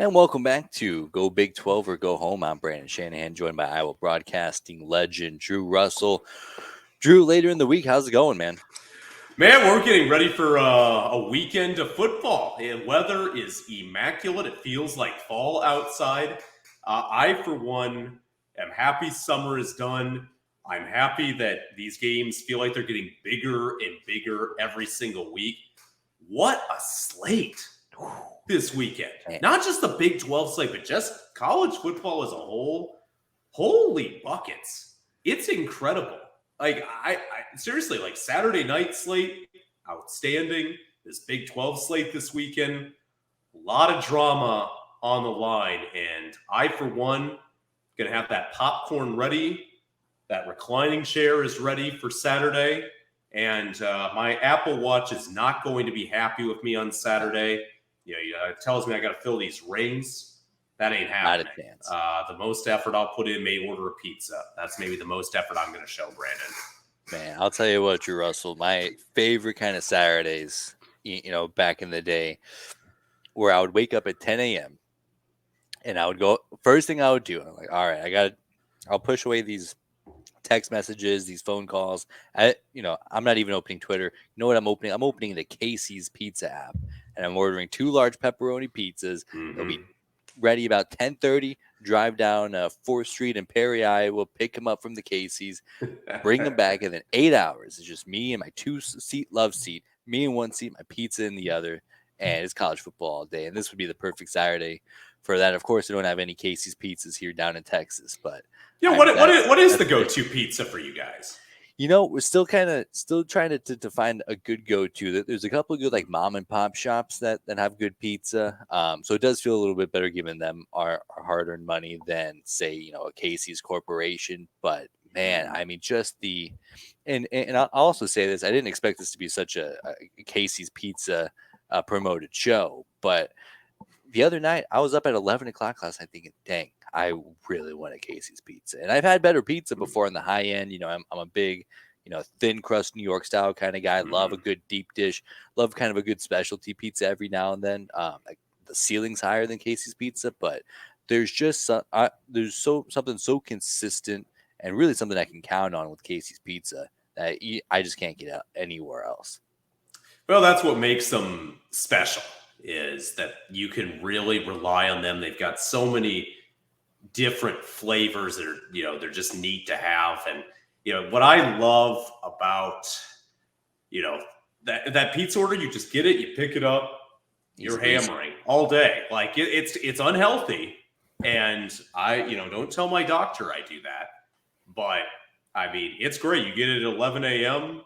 And welcome back to Go Big 12 or Go Home. I'm Brandon Shanahan, joined by Iowa broadcasting legend Drew Russell. Drew, later in the week, how's it going, man? Man, we're getting ready for a weekend of football. The weather is immaculate. It feels like fall outside. I, for one, am happy summer is done. I'm happy that these games feel like they're getting bigger and bigger every single week. What a slate this weekend. Not just the Big 12 slate, but just college football as a whole. Holy buckets. It's incredible. Like, I seriously, like, Saturday night slate, outstanding. This Big 12 slate this weekend, a lot of drama on the line. And I, for one, going to have that popcorn ready. That reclining chair is ready for Saturday. And my Apple Watch is not going to be happy with me on Saturday. It tells me I got to fill these rings. That ain't happening. Not a chance. The most effort I'll put in may order a pizza. That's maybe the most effort I'm going to show, Brandon. Man, I'll tell you what, Drew Russell, my favorite kind of Saturdays, back in the day, where I would wake up at 10 a.m. and I would go, first thing I would do, I'm like, all right, I'll push away these text messages, these phone calls. I'm not even opening Twitter. You know what I'm opening? I'm opening the Casey's Pizza app, and I'm ordering 2 large pepperoni pizzas. They'll be ready about 10:30. Drive down 4th Street in Perry, Iowa, pick them up from the Casey's, bring them back, and then 8 hours. It's just me and my 2-seat love seat, me in one seat, my pizza in the other, and it's college football all day. And this would be the perfect Saturday for that. Of course, we don't have any Casey's pizzas here down in Texas, but what is the go-to pizza for you guys? We're still trying to find a good go-to. There's a couple of good like mom and pop shops that have good pizza. So it does feel a little bit better giving them our hard-earned money than say, a Casey's Corporation. But man, I mean, just and I'll also say this, I didn't expect this to be such a Casey's Pizza promoted show, but the other night I was up at 11 o'clock last night thinking, dang, I really want a Casey's pizza. And I've had better pizza before on the high end. I'm a big, thin crust New York style kind of guy. Love a good deep dish. Love kind of a good specialty pizza every now and then. Like the ceiling's higher than Casey's pizza, but there's just something so consistent and really something I can count on with Casey's pizza that I just can't get anywhere else. Well, that's what makes them special, is that you can really rely on them. They've got so many different flavors that are, they're just neat to have. And, what I love about, that pizza order, you just get it, you pick it up, you're hammering all day. Like it's unhealthy. And I, don't tell my doctor I do that, but I mean, it's great. You get it at 11 a.m.,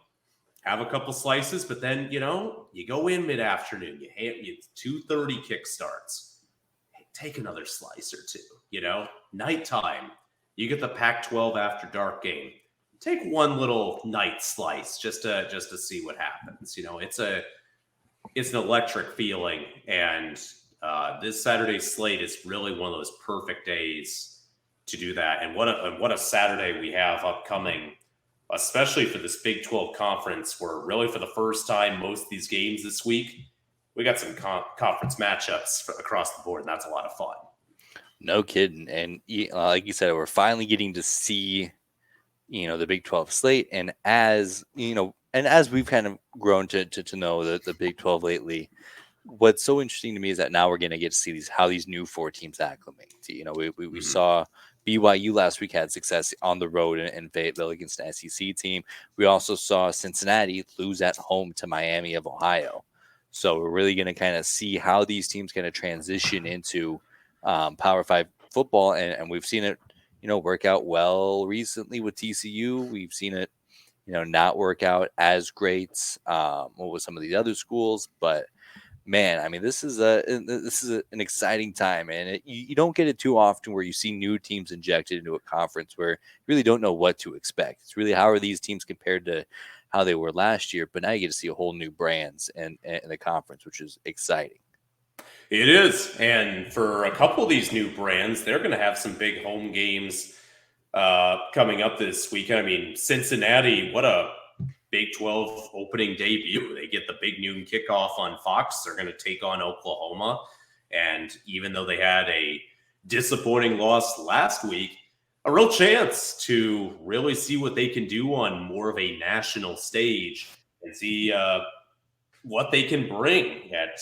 have a couple slices, but then, you go in mid-afternoon, it's 2:30 kick starts. Take another slice or two, nighttime. You get the Pac-12 after dark game. Take one little night slice just to see what happens. It's an electric feeling. And this Saturday slate is really one of those perfect days to do that. And what a Saturday we have upcoming, especially for this Big 12 conference, where really for the first time, most of these games this week, we got some conference matchups across the board, and that's a lot of fun. No kidding. And like you said, we're finally getting to see, the Big 12 slate. And as we've kind of grown to know the Big 12 lately, what's so interesting to me is that now we're going to get to see how these new 4 teams acclimate. We saw BYU last week had success on the road in Fayetteville against an SEC team. We also saw Cincinnati lose at home to Miami of Ohio. So we're really going to kind of see how these teams kind of transition into Power 5 football. And we've seen it, work out well recently with TCU. We've seen it, not work out as great with some of the other schools. But man, I mean, this is an exciting time, and you don't get it too often where you see new teams injected into a conference where you really don't know what to expect. It's really, how are these teams compared to how they were last year? But now you get to see a whole new brands in the conference, which is exciting. It is. And for a couple of these new brands, they're going to have some big home games coming up this weekend. I mean, Cincinnati, what a Big 12 opening debut. They get the big noon kickoff on Fox. They're going to take on Oklahoma. And even though they had a disappointing loss last week, a real chance to really see what they can do on more of a national stage and see what they can bring at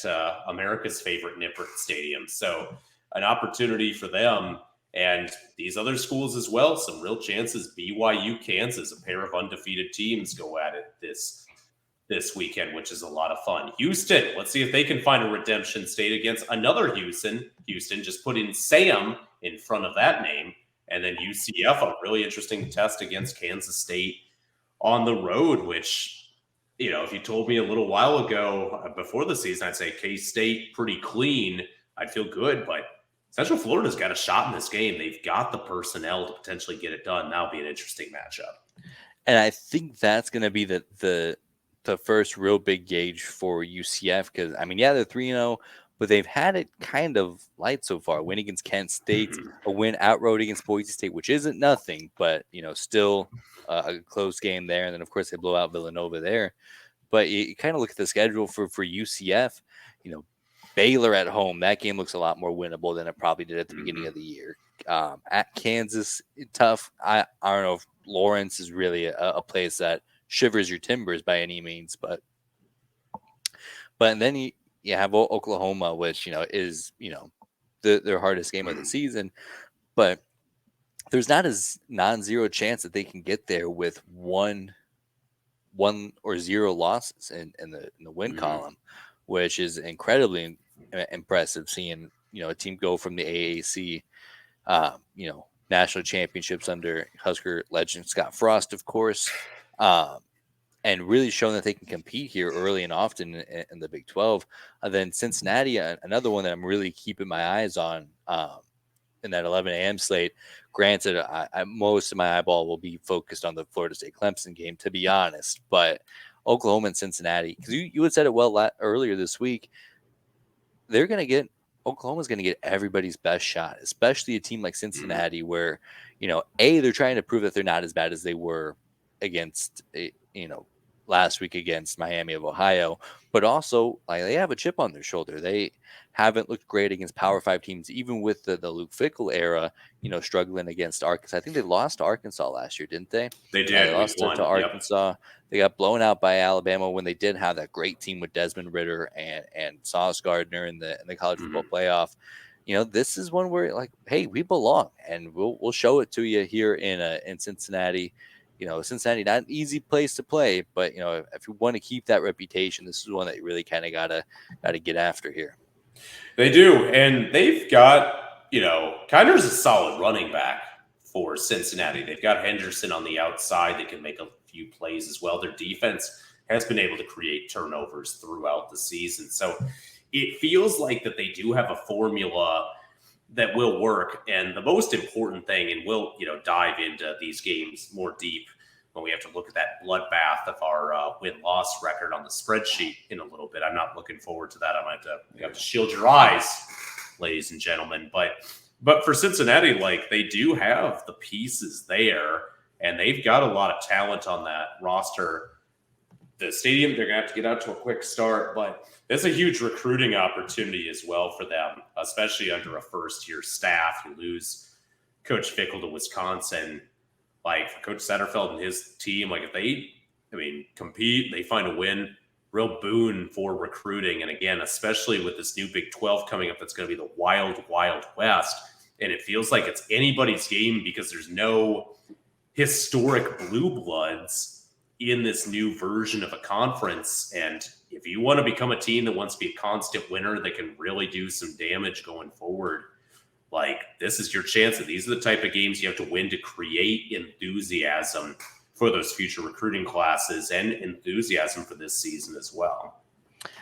America's favorite Nippert Stadium. So, an opportunity for them and these other schools as well. Some real chances. BYU, Kansas, a pair of undefeated teams go at it this weekend, which is a lot of fun. Houston, let's see if they can find a redemption state against another Houston. Houston, just put in Sam in front of that name. And then UCF, a really interesting test against Kansas State on the road, which, if you told me a little while ago before the season, I'd say K-State pretty clean. I'd feel good, but Central Florida's got a shot in this game. They've got the personnel to potentially get it done. That'll be an interesting matchup. And I think that's going to be the first real big gauge for UCF because, they're 3-0, but they've had it kind of light so far. A win against Kent State, a win outright against Boise State, which isn't nothing, but, still a close game there. And then, of course, they blow out Villanova there. But you kind of look at the schedule for UCF, Baylor at home. That game looks a lot more winnable than it probably did at the beginning of the year. At Kansas, tough. I don't know if Lawrence is really a place that shivers your timbers by any means, but then you have Oklahoma, which is their hardest game of the season, but there's not as non-zero chance that they can get there with one or zero losses in the win column, which is incredibly impressive. Seeing a team go from the AAC, national championships under Husker legend Scott Frost, of course, and really showing that they can compete here early and often in the Big 12. Then Cincinnati, another one that I'm really keeping my eyes on in that 11 a.m. slate. Granted, most of my eyeball will be focused on the Florida State Clemson game, to be honest. But Oklahoma and Cincinnati, because you had said it well earlier this week, Oklahoma's going to get everybody's best shot, especially a team like Cincinnati, where they're trying to prove that they're not as bad as they were against last week against Miami of Ohio, but also they have a chip on their shoulder. They haven't looked great against Power 5 teams, even with the Luke Fickell era, struggling against Arkansas. I think they lost to Arkansas last year, didn't they? They did. They lost to Arkansas. Yep. They got blown out by Alabama when they did have that great team with Desmond Ridder and Sauce Gardner in the college football playoff. This is one where hey, we belong, and we'll show it to you here in Cincinnati. Cincinnati, not an easy place to play, but if you want to keep that reputation, this is one that you really kind of gotta get after here. They do, and they've got Kiner's a solid running back for Cincinnati. They've got Henderson on the outside; they can make a few plays as well. Their defense has been able to create turnovers throughout the season, so it feels like that they do have a formula that will work. And the most important thing, and we'll dive into these games more deep when we have to look at that bloodbath of our win-loss record on the spreadsheet in a little bit. I'm not looking forward to that. I might have to shield your eyes, ladies and gentlemen. But for Cincinnati, they do have the pieces there, and they've got a lot of talent on that roster. The stadium, they're going to have to get out to a quick start, but it's a huge recruiting opportunity as well for them, especially under a first-year staff. You lose Coach Fickell to Wisconsin. For Coach Satterfield and his team, if they, compete, they find a win, real boon for recruiting. And again, especially with this new Big 12 coming up, that's going to be the wild, wild west. And it feels like it's anybody's game because there's no historic blue bloods in this new version of a conference. And if you want to become a team that wants to be a constant winner that can really do some damage going forward, this is your chance. And these are the type of games you have to win to create enthusiasm for those future recruiting classes and enthusiasm for this season as well.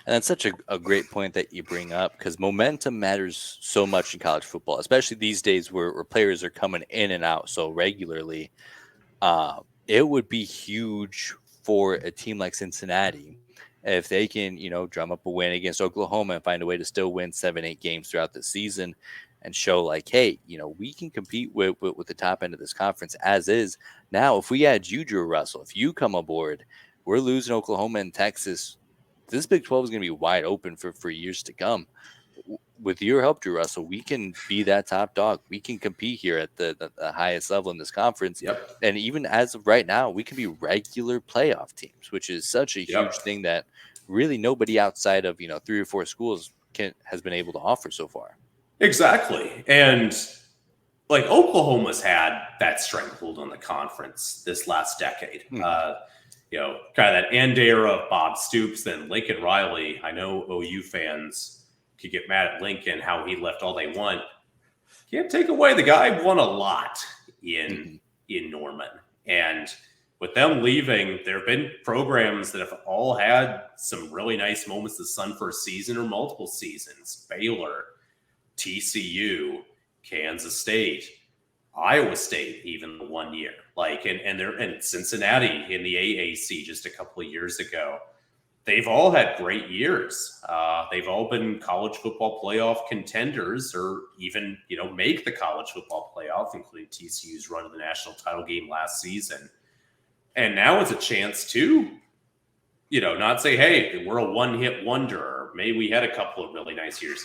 And that's such a great point that you bring up, because momentum matters so much in college football, especially these days where players are coming in and out so regularly. It would be huge for a team like Cincinnati if they can, drum up a win against Oklahoma and find a way to still win 7-8 games throughout the season and show hey, we can compete with the top end of this conference as is. Now, if we add you, Drew Russell, if you come aboard, we're losing Oklahoma and Texas. This Big 12 is going to be wide open for years to come. with your help, Drew Russell, we can be that top dog. We can compete here at the highest level in this conference. Yep. And even as of right now, we can be regular playoff teams, which is such a huge Yep. thing that really nobody outside of, 3 or 4 schools has been able to offer so far. Exactly. And like Oklahoma's had that stranglehold on the conference this last decade. Mhm. Kind of that end era of Bob Stoops, then Lincoln Riley. I know OU fans could get mad at Lincoln, how he left all they want. Can't take away the guy won a lot in Mhm. in Norman. And with them leaving, there have been programs that have all had some really nice moments this Sun first season or multiple seasons. Baylor, TCU, Kansas State, Iowa State, even the 1 year, and Cincinnati in the AAC just a couple of years ago. They've all had great years. They've all been college football playoff contenders, or even make the college football playoff, including TCU's run to the national title game last season. And now it's a chance to, not say, hey, we're a one-hit wonder, or maybe we had a couple of really nice years.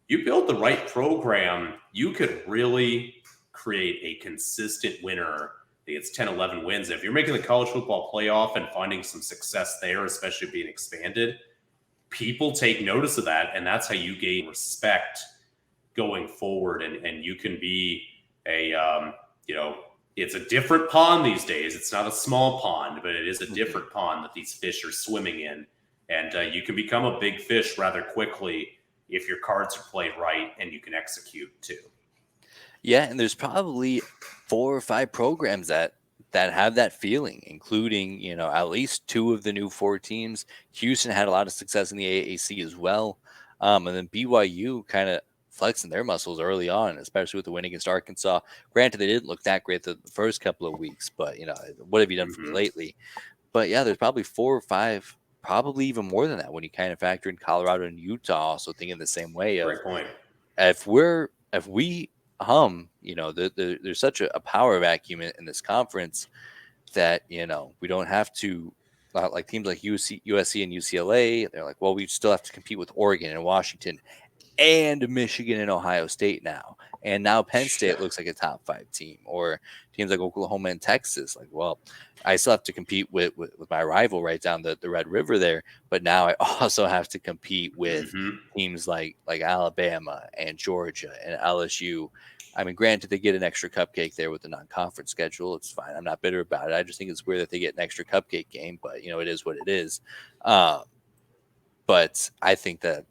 You build the right program, you could really create a consistent winner that gets 10, 11 wins. If you're making the college football playoff and finding some success there, especially being expanded, people take notice of that. And that's how you gain respect going forward. And you can be it's a different pond these days. It's not a small pond, but it is a different pond that these fish are swimming in. And you can become a big fish rather quickly if your cards are played right and you can execute too. Yeah, and there's probably 4 or 5 programs that have that feeling, including at least 2 of the new 4 teams. Houston had a lot of success in the AAC as well, and then BYU kind of flexing their muscles early on, especially with the win against Arkansas. Granted, they didn't look that great the first couple of weeks, but what have you done for me lately? But yeah, there's probably 4 or 5, probably even more than that when you kind of factor in Colorado and Utah also thinking the same way of Great point. if we there's such a power vacuum in this conference that we don't have to like teams like USC and UCLA. They're like, well, we still have to compete with Oregon and Washington and Michigan and Ohio State now. And now Penn State looks like a top 5 team, or teams like Oklahoma and Texas. Like, well, I still have to compete with my rival right down the Red River there, but now I also have to compete with teams like Alabama and Georgia and LSU. I mean, granted, they get an extra cupcake there with the non-conference schedule. It's fine. I'm not bitter about it. I just think it's weird that they get an extra cupcake game, but it is what it is. But I think that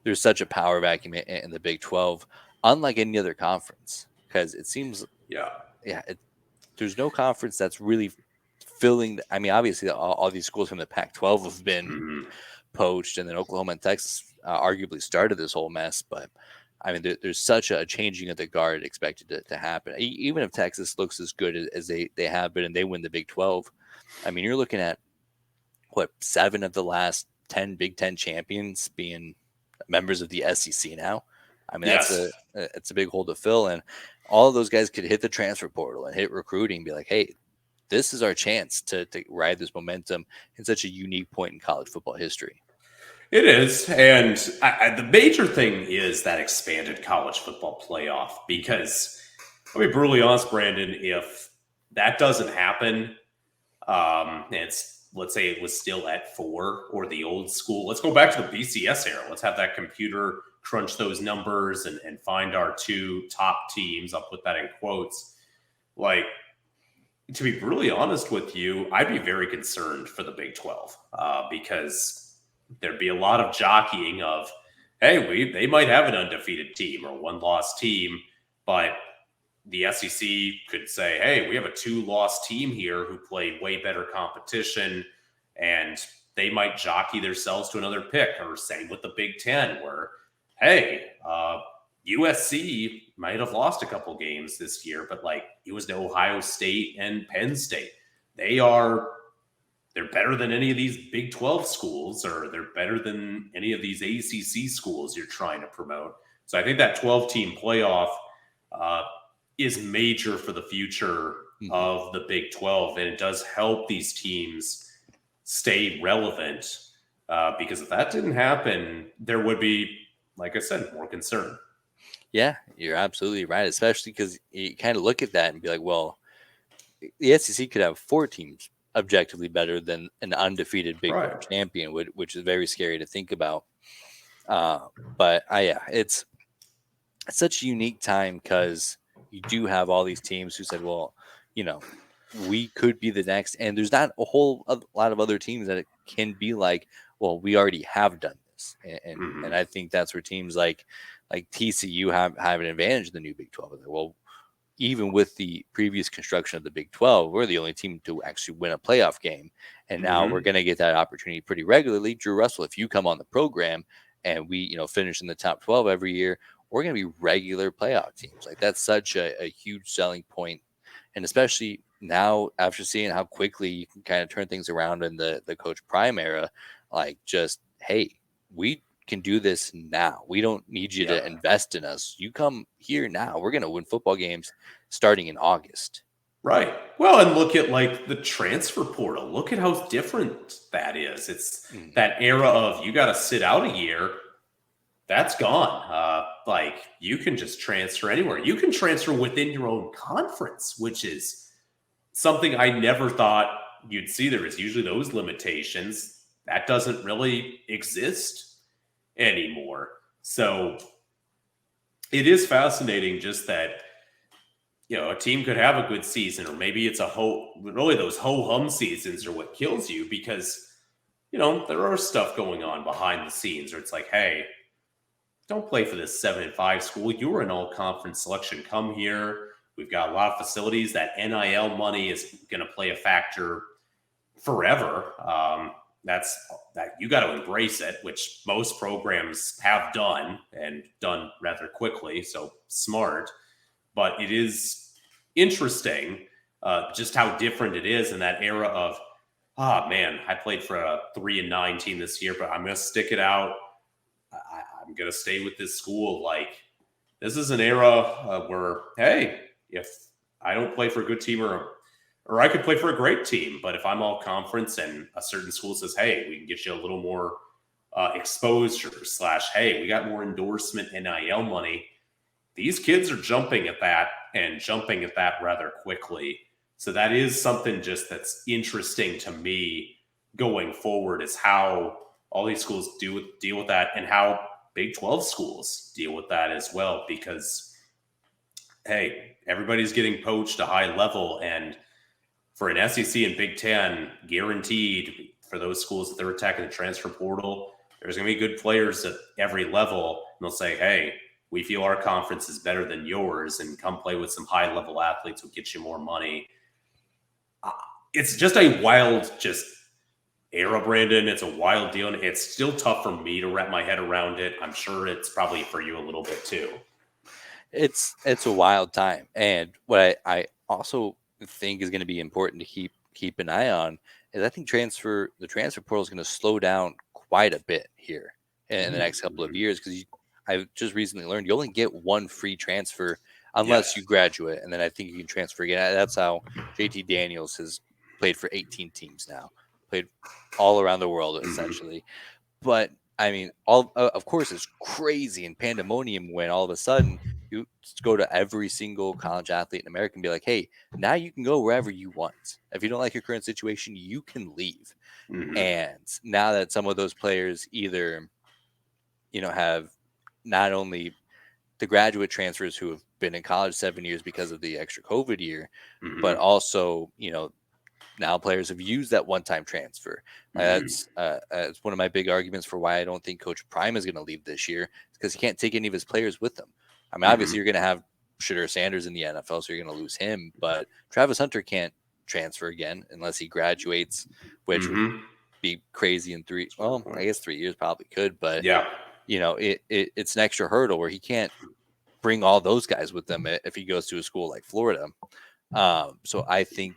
there's such a power vacuum in the Big 12, unlike any other conference, because it seems, there's no conference that's really filling. I mean, obviously, all these schools from the Pac-12 have been poached, and then Oklahoma and Texas arguably started this whole mess. But I mean, there's such a changing of the guard expected to happen. Even if Texas looks as good as they have been, and they win the Big 12, I mean, you're looking at 7 of the last 10 Big 10 champions being members of the SEC now. I mean, it's a big hole to fill, and all of those guys could hit the transfer portal and hit recruiting and be like, hey, this is our chance to ride this momentum in such a unique point in college football history. It is. And the major thing is that expanded college football playoff, because I'll be brutally honest, Brandon, if that doesn't happen, let's say it was still at 4 or the old school. Let's go back to the BCS era. Let's have that computer crunch those numbers and find our 2 top teams. I'll put that in quotes. Like, to be brutally honest with you, I'd be very concerned for the Big 12 because there'd be a lot of jockeying of, hey, they might have an undefeated team or 1-loss team, but the SEC could say, hey, we have a 2-loss team here who played way better competition, and they might jockey themselves to another pick. Or same with the Big Ten, where, hey, USC might have lost a couple games this year, but it was to Ohio State and Penn State. They're better than any of these Big 12 schools, or they're better than any of these ACC schools you're trying to promote. So I think that 12-team playoff is major for the future of the Big 12, and it does help these teams stay relevant because if that didn't happen, there would be like I said, more concern. Yeah, you're absolutely right. Especially because you kind of look at that and be like, well, the SEC could have 4 teams objectively better than an undefeated Big 12 Right. champion, which is very scary to think about. Uh, but yeah, it's such a unique time because you do have all these teams who said, well, you know, we could be the next, and there's not a lot of other teams that it can be like, well, we already have done this, and Hmm. I think that's where teams like TCU have an advantage in the new Big 12. Well, even with the previous construction of the Big 12, we're the only team to actually win a playoff game. And now we're Hmm. going to get that opportunity pretty regularly. Drew Russell, if you come on the program and we, finish in the top 12 every year, we're going to be regular playoff teams. Like that's such a huge selling point. And especially now after seeing how quickly you can kind of turn things around in the Coach Prime era, like just, hey, we can do this now. We don't need you to Yep. invest in us. You come here now. We're going to win football games starting in August. Right. Well, and look at like the transfer portal. Look at how different that is. It's Mm. that era of you got to sit out a year. That's gone. Like you can just transfer anywhere. You can transfer within your own conference, which is something I never thought you'd see. There is usually those limitations. That doesn't really exist anymore. So it is fascinating just that a team could have a good season, or maybe it's really those ho hum seasons are what kills you because there are stuff going on behind the scenes, or it's like, hey, don't play for this 7-5 school. You were an all conference selection. Come here. We've got a lot of facilities. That NIL money is going to play a factor forever. That's that you got to embrace it, which most programs have done and done rather quickly. So smart, but it is interesting just how different it is in that era of, man, I played for a 3-9 team this year, but I'm going to stick it out. I'm going to stay with this school. Like, this is an era where, hey, if I don't play for a good team or I could play for a great team, but if I'm all conference and a certain school says, hey, we can get you a little more exposure / hey, we got more endorsement NIL money. These kids are jumping at that and jumping at that rather quickly. So that is something just that's interesting to me going forward is how all these schools deal with that and how Big 12 schools deal with that as well. Because, hey, everybody's getting poached a high level. And for an SEC and Big 10, guaranteed for those schools that they're attacking the transfer portal, there's going to be good players at every level. And they'll say, hey, we feel our conference is better than yours and come play with some high level athletes who get you more money. It's just a wild, era, Brandon. It's a wild deal. And it's still tough for me to wrap my head around it. I'm sure it's probably for you a little bit too. It's a wild time. And what I also think is going to be important to keep an eye on is I think the transfer portal is going to slow down quite a bit here in the next couple of years because I just recently learned you only get one free transfer unless you Yes. graduate, and then I think you can transfer again. That's how JT Daniels has played for 18 teams now, played all around the world essentially. But I mean, all of course, it's crazy and pandemonium when all of a sudden you go to every single college athlete in America and be like, "Hey, now you can go wherever you want. If you don't like your current situation, you can leave." Mm-hmm. And now that some of those players either, have not only the graduate transfers who have been in college 7 years because of the extra COVID year, but Mm-hmm. also, now players have used that one-time transfer. Mm-hmm. That's one of my big arguments for why I don't think Coach Prime is going to leave this year because he can't take any of his players with him. I mean, Mm-hmm. obviously you're going to have Shadur Sanders in the NFL, so you're going to lose him, but Travis Hunter can't transfer again unless he graduates, which would Mm-hmm. be crazy in three. That's a Well, good point. I guess 3 years probably could, but Yeah. it's an extra hurdle where he can't bring all those guys with them if he goes to a school like Florida. So I think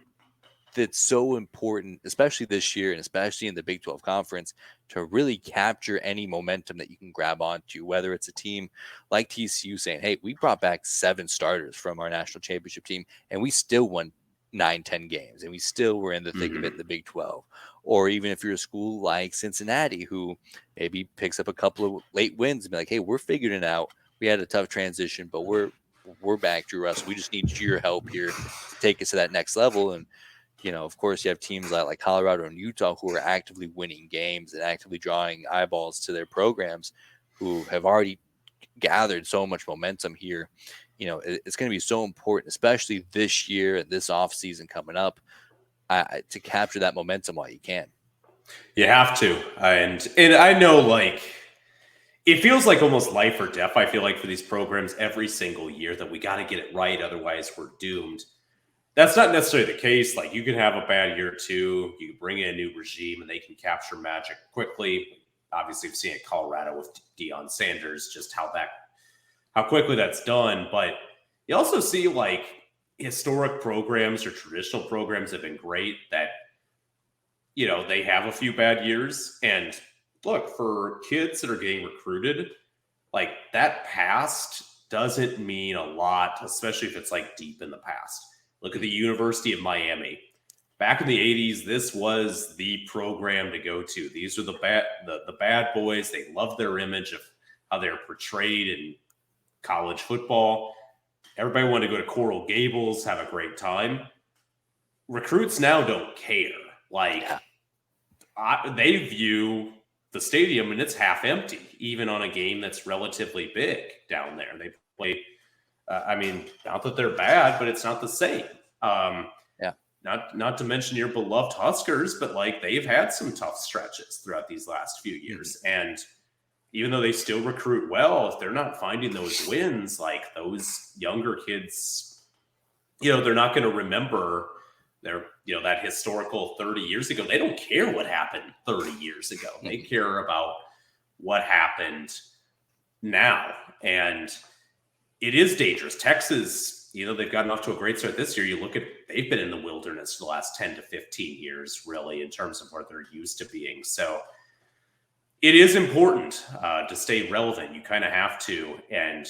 that's so important, especially this year and especially in the Big 12 conference, to really capture any momentum that you can grab onto, whether it's a team like TCU saying, hey, we brought back 7 starters from our national championship team and we still won 9-10 games, and we still were in the thick of it in the Big 12. Or even if you're a school like Cincinnati, who maybe picks up a couple of late wins and be like, hey, we're figuring it out. We had a tough transition, but we're back, Drew Russell. We just need your help here to take us to that next level. And of course, you have teams like Colorado and Utah who are actively winning games and actively drawing eyeballs to their programs, who have already gathered so much momentum here. It's going to be so important, especially this year and this off season coming up, to capture that momentum while you can. You have to, and I know, like, it feels like almost life or death. I feel like for these programs every single year that we got to get it right, otherwise we're doomed. That's not necessarily the case. Like, you can have a bad year too. You can bring in a new regime and they can capture magic quickly. Obviously, we've seen it in Colorado with Deion Sanders, just how quickly that's done. But you also see, like, historic programs or traditional programs have been great that, they have a few bad years. And look, for kids that are getting recruited, like, that past doesn't mean a lot, especially if it's like deep in the past. Look at the University of Miami. Back in the 80s, this was the program to go to. These are the bad boys. They love their image of how they're portrayed in college football. Everybody wanted to go to Coral Gables, have a great time. Recruits now don't care. Like, they view the stadium and it's half empty, even on a game that's relatively big down there. They play, not that they're bad, but it's not the same. Not to mention your beloved Huskers, but like, they've had some tough stretches throughout these last few years. And even though they still recruit well, if they're not finding those wins, like, those younger kids, they're not going to remember that historical 30 years ago. They don't care what happened 30 years ago. They care about what happened now. And it is dangerous. Texas, they've gotten off to a great start this year. You look at, they've been in the wilderness for the last 10 to 15 years, really, in terms of where they're used to being. So it is important to stay relevant. You kind of have to. And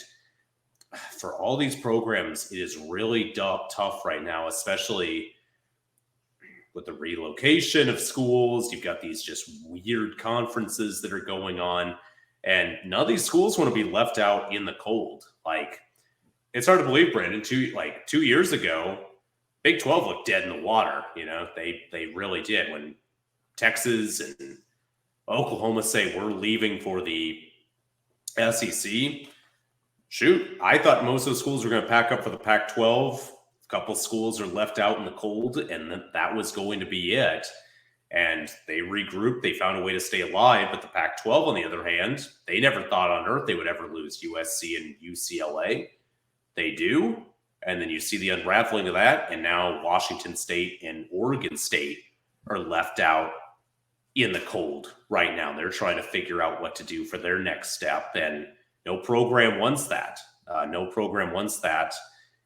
for all these programs, it is really tough right now, especially with the relocation of schools. You've got these just weird conferences that are going on, and none of these schools want to be left out in the cold. Like, it's hard to believe, Brandon, 2 years ago, Big 12 looked dead in the water. They really did. When Texas and Oklahoma say we're leaving for the SEC, shoot, I thought most of the schools were going to pack up for the Pac-12. A couple schools are left out in the cold, and that was going to be it. And they regrouped. They found a way to stay alive. But the Pac-12, on the other hand, they never thought on earth they would ever lose USC and UCLA. They do. And then you see the unraveling of that. And now Washington State and Oregon State are left out in the cold right now. They're trying to figure out what to do for their next step. And no program wants that.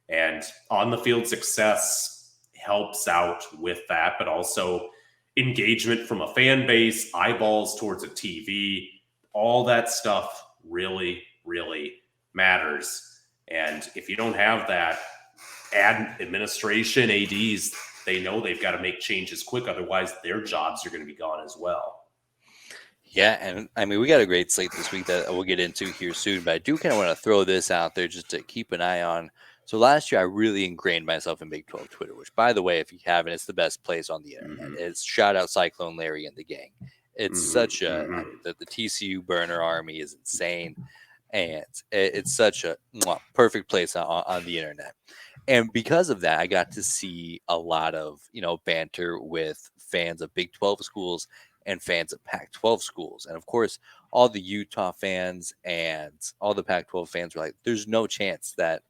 And on the field success helps out with that, but also engagement from a fan base, eyeballs towards a TV, all that stuff really, really matters. And if you don't have that, administration, ADs, they know they've got to make changes quick. Otherwise, their jobs are going to be gone as well. Yeah, and we got a great slate this week that we'll get into here soon, but I do kind of want to throw this out there just to keep an eye on. So last year, I really ingrained myself in Big 12 Twitter, which, by the way, if you haven't, it's the best place on the internet. It's shout out Cyclone Larry and the gang. It's such a the TCU burner army is insane, and it's such a perfect place on the internet. And because of that, I got to see a lot of banter with fans of Big 12 schools and fans of Pac-12 schools, and of course, all the Utah fans and all the Pac-12 fans were like, "There's no chance that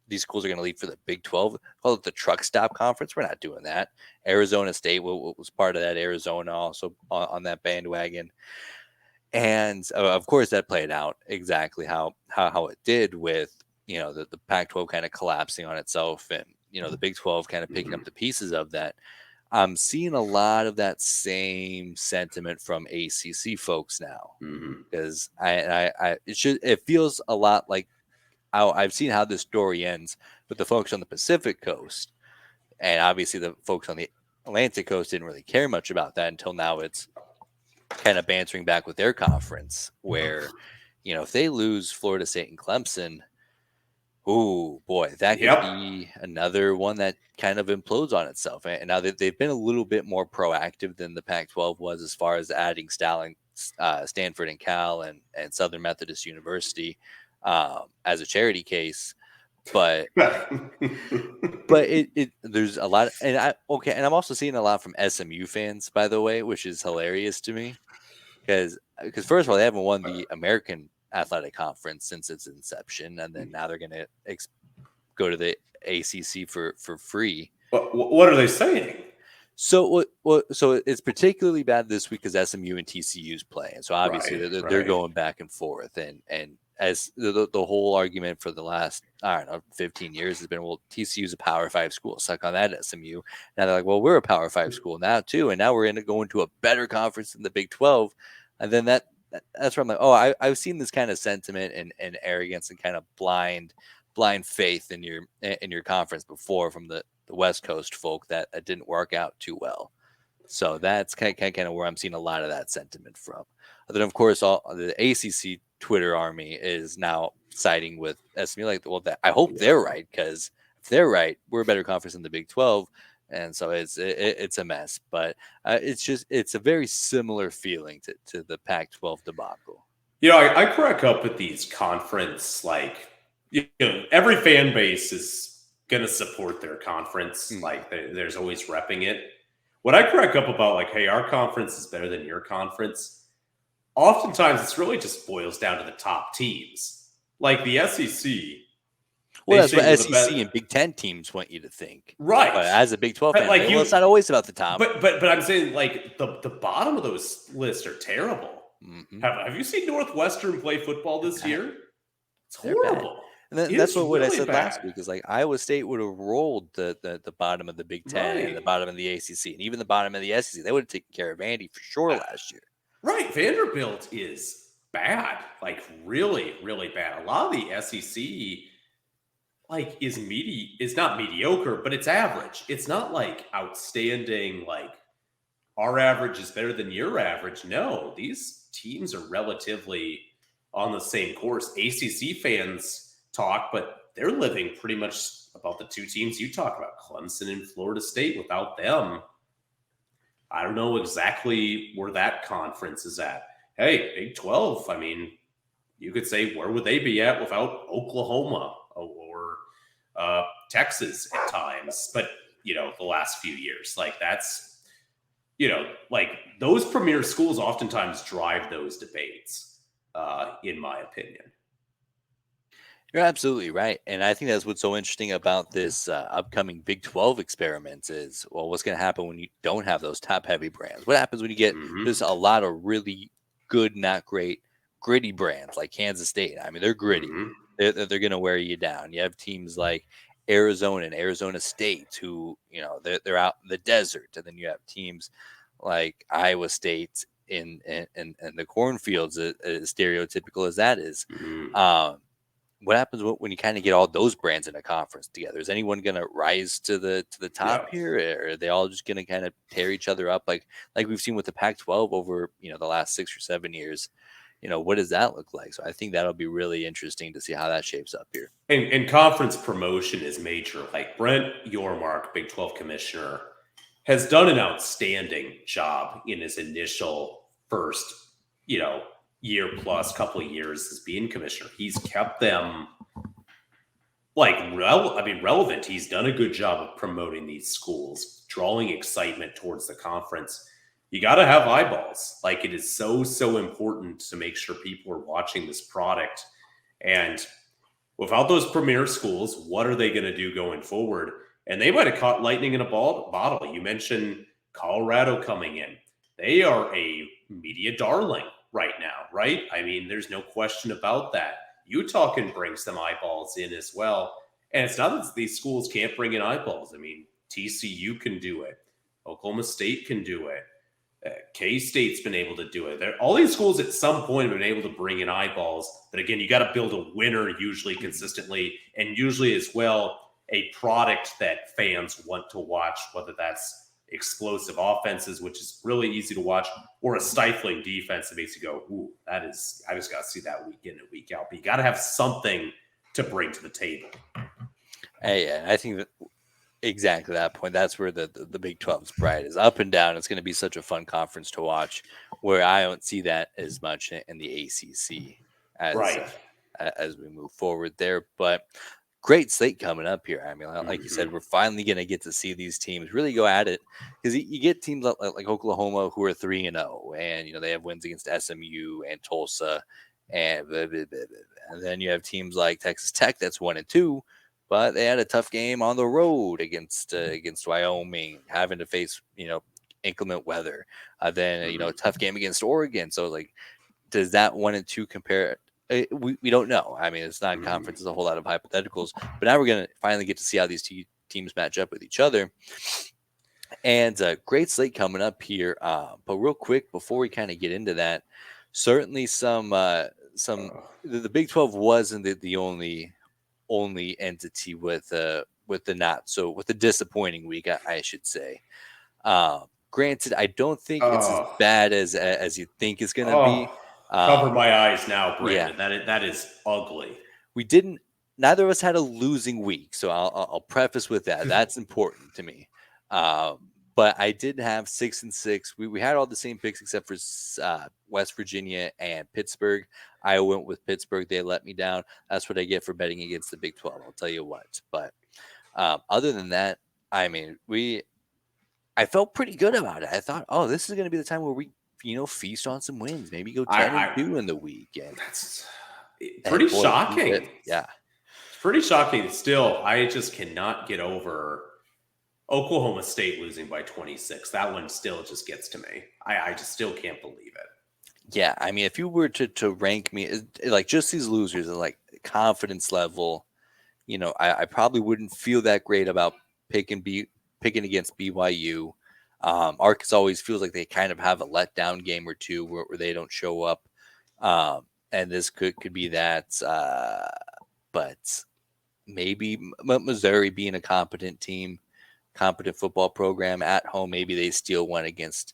these schools are going to leave for the Big 12. Call it the truck stop conference. We're not doing that." Arizona State was part of that. Arizona also on that bandwagon. And of course, that played out exactly how it did, with the Pac-12 kind of collapsing on itself, and the Big 12 kind of picking up the pieces of that. I'm seeing a lot of that same sentiment from ACC folks now, because it feels a lot like I've seen how this story ends with the folks on the Pacific Coast. And obviously, the folks on the Atlantic Coast didn't really care much about that until now. It's kind of bantering back with their conference, where, if they lose Florida State and Clemson, oh boy, that could Yep. be another one that kind of implodes on itself. And now that they've been a little bit more proactive than the Pac-12 was as far as adding Stanford and Cal and Southern Methodist University as a charity case, but it there's a lot, and I'm also seeing a lot from SMU fans, by the way, which is hilarious to me because first of all, they haven't won the American Athletic Conference since its inception, and then now they're going to go to the ACC for free. What are they saying? So so it's particularly bad this week because SMU and TCU's play, and so obviously they're going back and forth, and as the whole argument for the last, I don't know, 15 years has been, well, TCU's a Power 5 school, suck on that, SMU. Now they're like, well, we're a Power 5 school now too, and now we're going to go into a better conference than the Big 12, and then that's where I'm like, oh, I've seen this kind of sentiment and arrogance and kind of blind faith in your conference before from the West Coast folk that didn't work out too well. So that's kind of where I'm seeing a lot of that sentiment from. Then, of course, all the ACC Twitter army is now siding with SMU. Like, well, I hope they're right, because if they're right, we're a better conference than the Big 12, and so it's a mess. But it's a very similar feeling to the Pac-12 debacle. I crack up at these conference, like, every fan base is going to support their conference. Like, there's always repping it. What I crack up about, like, hey, our conference is better than your conference, oftentimes it's really just boils down to the top teams. Like the SEC. Well, that's what SEC and Big Ten teams want you to think. Right. But as a Big 12 fan, well, it's not always about the top. But I'm saying, like, the bottom of those lists are terrible. Mm-hmm. Have you seen Northwestern play football this year? It's horrible. And that's what I said last week is, like, Iowa State would have rolled the bottom of the Big Ten and the bottom of the ACC and even the bottom of the SEC. They would have taken care of Vandy for sure last year. Right. Vanderbilt is bad, like really, really bad. A lot of the SEC, like, is not mediocre, but it's average. It's not like outstanding, like our average is better than your average. No, these teams are relatively on the same course. ACC fans talk, but they're living pretty much about the two teams you talk about, Clemson and Florida State. Without them, I don't know exactly where that conference is at. Hey, Big 12, I mean, you could say, where would they be at without Oklahoma or Texas at times? But, the last few years, like, that's, like, those premier schools oftentimes drive those debates, in my opinion. You're absolutely right. And I think that's what's so interesting about this upcoming Big 12 experiment is, well, what's going to happen when you don't have those top-heavy brands? What happens when you get just a lot of really good, not great, gritty brands like Kansas State? I mean, they're gritty. They're going to wear you down. You have teams like Arizona and Arizona State who, they're out in the desert. And then you have teams like Iowa State in the cornfields, as stereotypical as that is. What happens when you kind of get all those brands in a conference together? Is anyone going to rise to the top here, or are they all just going to kind of tear each other up like we've seen with the Pac-12 over the last 6 or 7 years? What does that look like? So I think that'll be really interesting to see how that shapes up here. And conference promotion is major. Like Brent Yormark, Big 12 commissioner, has done an outstanding job in his initial first, year plus couple of years as being commissioner. He's kept them relevant. He's done a good job of promoting these schools, drawing excitement towards the conference. You got to have eyeballs. Like, it is so important to make sure people are watching this product. And without those premier schools, what are they going to do going forward? And they might have caught lightning in a bottle. You mentioned Colorado coming in. They are a media darling right now, right? I mean, there's no question about that. Utah can bring some eyeballs in as well. And it's not that these schools can't bring in eyeballs. I mean, TCU can do it. Oklahoma State can do it. K-State's been able to do it. All these schools at some point have been able to bring in eyeballs. But again, you got to build a winner usually consistently. And usually as well, a product that fans want to watch, whether that's explosive offenses, which is really easy to watch, or a stifling defense that makes you go, ooh, I just got to see that week in and week out. But you got to have something to bring to the table. Yeah, I think that exactly that point. That's where the Big 12's pride is up and down. It's going to be such a fun conference to watch, where I don't see that as much in the ACC as Right. as we move forward there. But great slate coming up here. I mean, like you said, we're finally going to get to see these teams really go at it, because you get teams like Oklahoma who are 3-0, and they have wins against SMU and Tulsa, and blah, blah, blah, blah. And then you have teams like Texas Tech that's 1-2, but they had a tough game on the road against Wyoming, having to face inclement weather. Then a tough game against Oregon. So like, does that 1-2 compare? We don't know. I mean, it's not conference; it's a whole lot of hypotheticals. But now we're gonna finally get to see how these two teams match up with each other. And great slate coming up here. But real quick, before we kind of get into that, certainly the Big 12 wasn't the only entity with the disappointing week, I should say. Granted, I don't think it's as bad as you think it's going to be. Cover my eyes now, Yeah, Brandon. That is ugly. we didn't. Neither of us had a losing week, so I'll preface with that. That's important to me. But I did have 6-6. We had all the same picks except for West Virginia and Pittsburgh. I went with Pittsburgh. They let me down. That's what I get for betting against the Big 12. I'll tell you what. But other than that, I mean, I felt pretty good about it. I thought, oh, this is going to be the time where we, feast on some wins. Maybe go 10-2 in the weekend. That's pretty shocking. Yeah. It's pretty shocking. Still, I just cannot get over Oklahoma State losing by 26. That one still just gets to me. I just still can't believe it. Yeah, I mean, if you were to rank me, like just these losers and like confidence level, I probably wouldn't feel that great about picking against BYU. Arkansas always feels like they kind of have a letdown game or two where they don't show up, and this could be that. But maybe Missouri being a competent team, competent football program at home, maybe they steal one against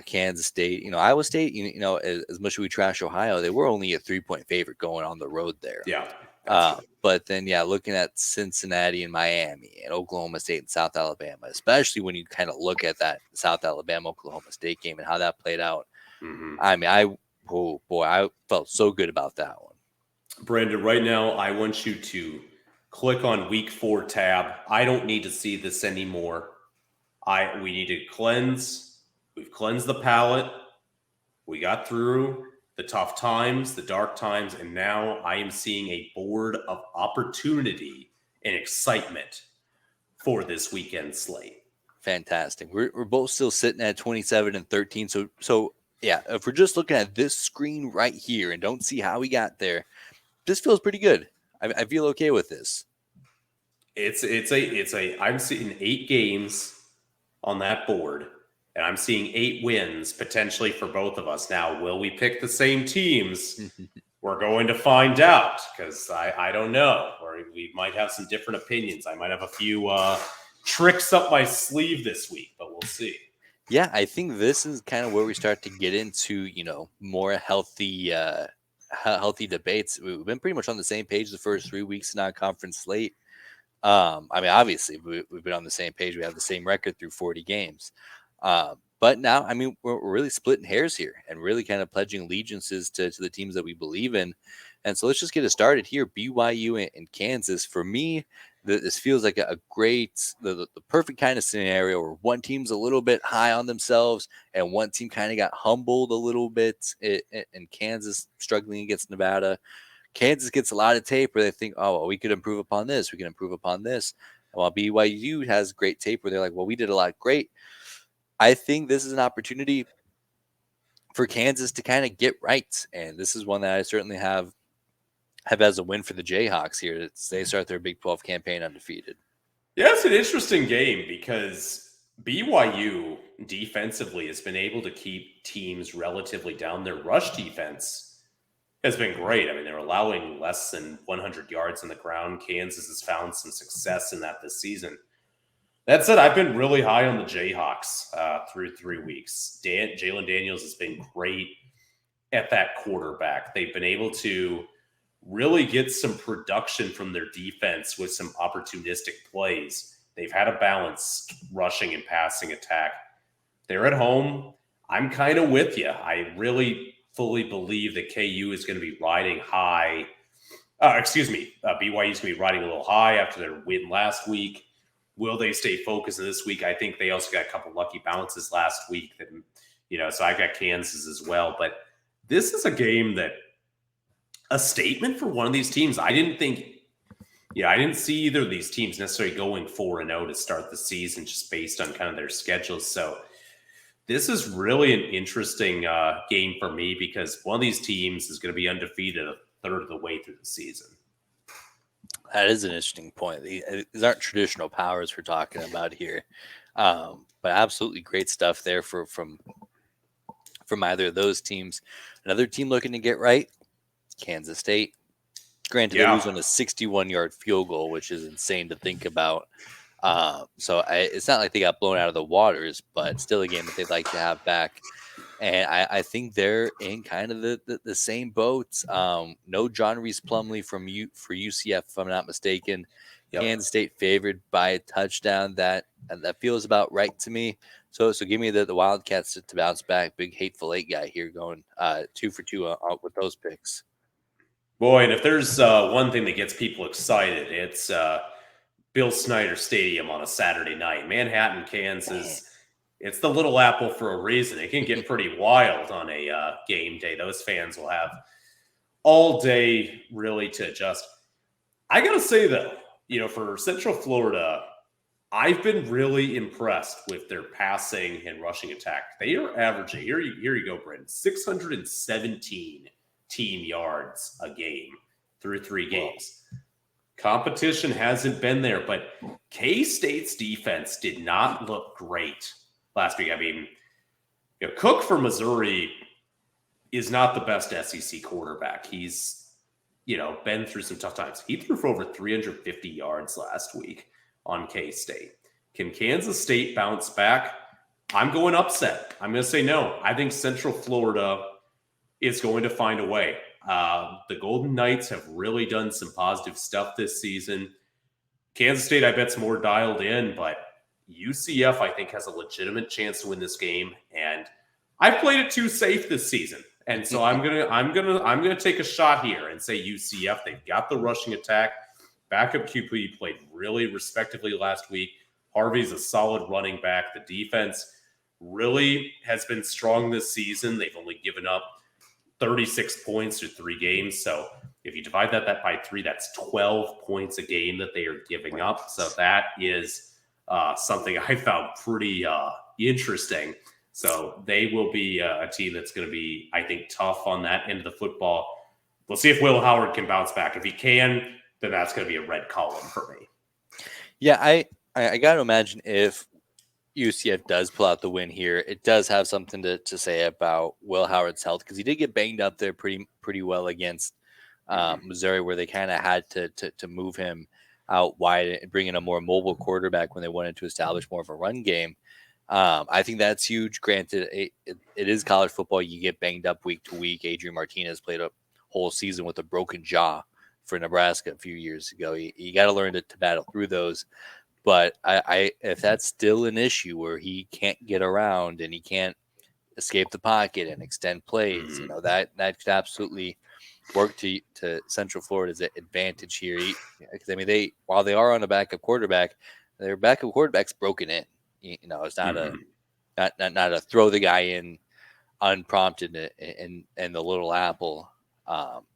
Kansas State. Iowa State, as much as we trash Ohio, they were only a 3-point favorite going on the road there. Yeah. But then, looking at Cincinnati and Miami and Oklahoma State and South Alabama, especially when you kind of look at that South Alabama-Oklahoma State game and how that played out. I mean, I felt so good about that one. Brandon, right now, I want you to click on Week 4 tab. I don't need to see this anymore. We need to cleanse. We've cleansed the palate. We got through the tough times, the dark times, and now I am seeing a board of opportunity and excitement for this weekend slate. Fantastic. We're both still sitting at 27-13. So yeah, if we're just looking at this screen right here and don't see how we got there, this feels pretty good. I feel okay with this. I'm seeing 8 games on that board. And I'm seeing 8 wins potentially for both of us. Now, will we pick the same teams? We're going to find out, because I don't know. Or we might have some different opinions. I might have a few tricks up my sleeve this week, but we'll see. Yeah, I think this is kind of where we start to get into, more healthy debates. We've been pretty much on the same page the first 3 weeks in our conference slate. I mean, obviously, we've been on the same page. We have the same record through 40 games. But now, I mean, we're really splitting hairs here and really kind of pledging allegiances to the teams that we believe in. And so let's just get it started here. BYU and Kansas. For me, this feels like a great, the perfect kind of scenario where one team's a little bit high on themselves and one team kind of got humbled a little bit. And Kansas struggling against Nevada. Kansas gets a lot of tape where they think, oh, well, we could improve upon this. We can improve upon this. And while BYU has great tape where they're like, well, we did a lot great. I think this is an opportunity for Kansas to kind of get right. And this is one that I certainly have as a win for the Jayhawks here. They start their Big 12 campaign undefeated. Yeah, it's an interesting game because BYU defensively has been able to keep teams relatively down. Their rush defense has been great. I mean, they're allowing less than 100 yards on the ground. Kansas has found some success in that this season. That said, I've been really high on the Jayhawks through 3 weeks. Jalen Daniels has been great at that quarterback. They've been able to really get some production from their defense with some opportunistic plays. They've had a balanced rushing and passing attack. They're at home. I'm kind of with you. I really fully believe that KU is going to be riding high. BYU is going to be riding a little high after their win last week. Will they stay focused this week? I think they also got a couple lucky bounces last week. So I got Kansas as well. But this is a game that a statement for one of these teams. I didn't see either of these teams necessarily going 4-0 to start the season just based on kind of their schedules. So this is really an interesting game for me because one of these teams is going to be undefeated a third of the way through the season. That is an interesting point. These aren't traditional powers we're talking about here, but absolutely great stuff there from either of those teams. Another team looking to get right, Kansas State. Granted, they lose on a 61-yard field goal, which is insane to think about. It's not like they got blown out of the waters, but still a game that they'd like to have back. And I think they're in kind of the same boats. No John Reese Plumlee for UCF, if I'm not mistaken. Yep. Kansas State favored by a touchdown. That feels about right to me. So give me the Wildcats to bounce back. Big Hateful Eight guy here going 2 for 2 with those picks. Boy, and if there's one thing that gets people excited, it's Bill Snyder Stadium on a Saturday night. Manhattan, Kansas. It's the Little Apple for a reason. It can get pretty wild on a game day. Those fans will have all day really to adjust. I got to say, though, for Central Florida, I've been really impressed with their passing and rushing attack. They are averaging, here you go, Brendan, 617 team yards a game through 3 games. Competition hasn't been there, but K-State's defense did not look great last week. I mean, Cook for Missouri is not the best SEC quarterback. He's, been through some tough times. He threw for over 350 yards last week on K-State. Can Kansas State bounce back? I'm going upset. I'm going to say no. I think Central Florida is going to find a way. The Golden Knights have really done some positive stuff this season. Kansas State, I bet's more dialed in, but UCF, I think, has a legitimate chance to win this game, and I've played it too safe this season, and so I'm gonna take a shot here and say UCF. They've got the rushing attack. Backup QB played really respectively last week. Harvey's a solid running back. The defense really has been strong this season. They've only given up 36 points through 3 games. So if you divide that by 3, that's 12 points a game that they are giving up. So that is something I found pretty interesting. So they will be a team that's going to be, I think, tough on that end of the football. We'll see if Will Howard can bounce back. If he can, then that's going to be a red column for me. Yeah, I got to imagine if UCF does pull out the win here, it does have something to say about Will Howard's health, because he did get banged up there pretty well against Missouri, where they kind of had to move him out wide and bring in a more mobile quarterback when they wanted to establish more of a run game. I think that's huge. Granted, it is college football. You get banged up week to week. Adrian Martinez played a whole season with a broken jaw for Nebraska a few years ago. You got to learn to battle through those. But if that's still an issue where he can't get around and he can't escape the pocket and extend plays, that could absolutely work to Central Florida's advantage here. Because I mean, while they are on a backup quarterback, their backup quarterback's broken in. It's not not a throw the guy in unprompted in the Little Apple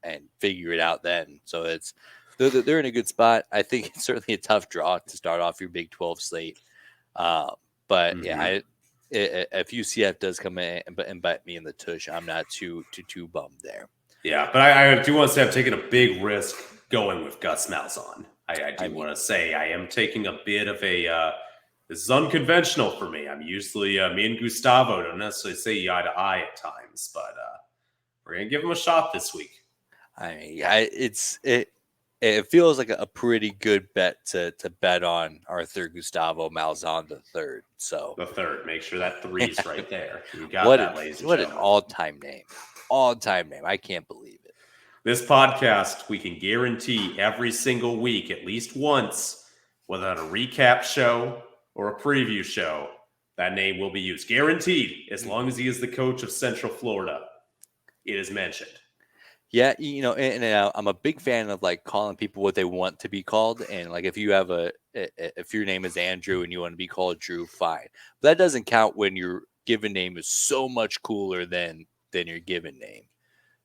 and figure it out then. So they're in a good spot. I think it's certainly a tough draw to start off your Big 12 slate. But if UCF does come in and bite me in the tush, I'm not too bummed there. Yeah, but I do want to say I'm taking a big risk going with Gus Malzahn. I want to say I am taking a bit of a this is unconventional for me. I'm usually me and Gustavo don't necessarily say eye to eye at times, but we're gonna give him a shot this week. It feels like a pretty good bet to bet on Arthur Gustavo Malzahn the third. So The third. Make sure that three's right there. You got what an that, ladies and what an gentlemen. all time name. I can't believe it. This podcast, we can guarantee every single week, at least once, whether on a recap show or a preview show, that name will be used. Guaranteed, as long as he is the coach of Central Florida, it is mentioned. Yeah, I'm a big fan of like calling people what they want to be called, and like if you have if your name is Andrew and you want to be called Drew, fine. But that doesn't count when your given name is so much cooler than your given name.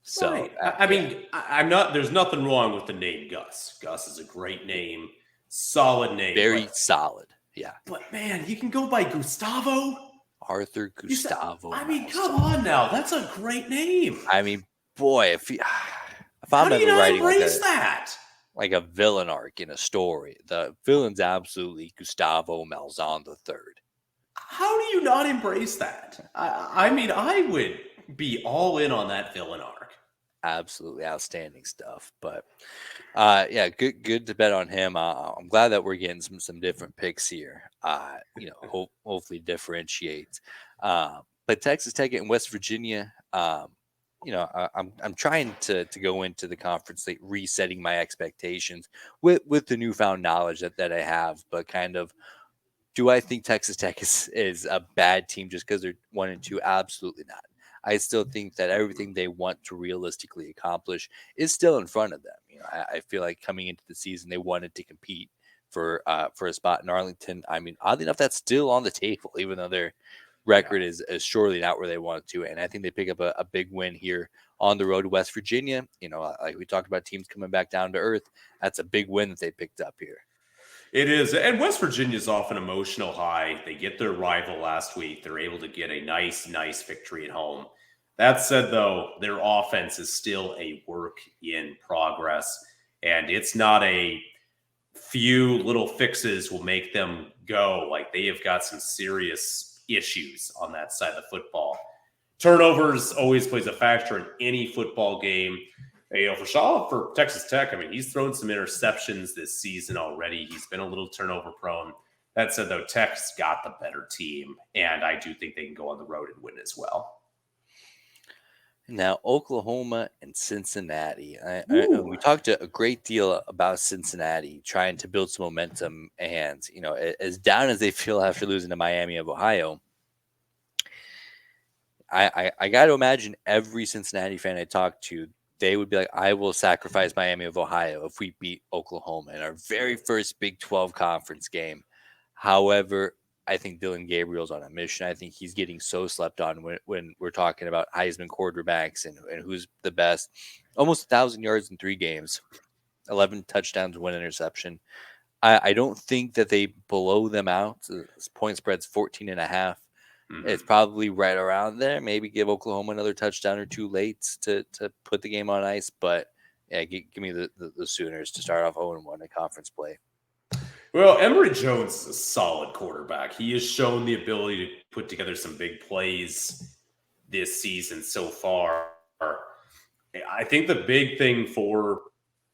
So Right. I yeah, mean, I'm not, there's nothing wrong with the name Gus. Gus is a great name, solid name, very solid. Yeah, but man, you can go by Gustavo. Arthur You said, Gustavo I mean, Malzahn. come on now. That's a great name. I mean, boy, if How I'm do you ever not writing embrace that? like a villain arc in a story, the villain's absolutely Gustavo Malzahn the third. How do you not embrace that? I mean, I would be all in on that villain arc. Absolutely outstanding stuff. But yeah, good to bet on him. I'm glad that we're getting some different picks here. Hopefully differentiate. But Texas Tech and West Virginia. I'm trying to go into the conference like resetting my expectations with the newfound knowledge that I have, but kind of do I think Texas Tech is a bad team just because they're 1-2? Absolutely not. I still think that everything they want to realistically accomplish is still in front of them. I feel like coming into the season they wanted to compete for a spot in Arlington. I mean, oddly enough, that's still on the table, even though their Yeah. record is surely not where they want to. And I think they pick up a big win here on the road to West Virginia. Like we talked about teams coming back down to earth. That's a big win that they picked up here. It is. And West Virginia's off an emotional high. They get their rival last week. They're able to get a nice victory at home. That said, though, their offense is still a work in progress. And it's not a few little fixes will make them go. Like they have got some serious issues on that side of the football. Turnovers always plays a factor in any football game. For Texas Tech, I mean, he's thrown some interceptions this season already. He's been a little turnover prone. That said, though, Tech's got the better team, and I do think they can go on the road and win as well. Now, Oklahoma and Cincinnati. We Ooh. talked a great deal about Cincinnati trying to build some momentum, and as down as they feel after losing to Miami of Ohio, I got to imagine every Cincinnati fan I talk to, they would be like, I will sacrifice Miami of Ohio if we beat Oklahoma in our very first Big 12 conference game. However, I think Dylan Gabriel's on a mission. I think he's getting so slept on when we're talking about Heisman quarterbacks and who's the best. Almost 1,000 yards in 3 games, 11 touchdowns, 1 interception. I don't think that they blow them out. This point spread's 14.5. Mm-hmm. It's probably right around there. Maybe give Oklahoma another touchdown or two late to put the game on ice. But yeah, give me the Sooners to start off 0-1 in conference play. Well, Emory Jones is a solid quarterback. He has shown the ability to put together some big plays this season so far. I think the big thing for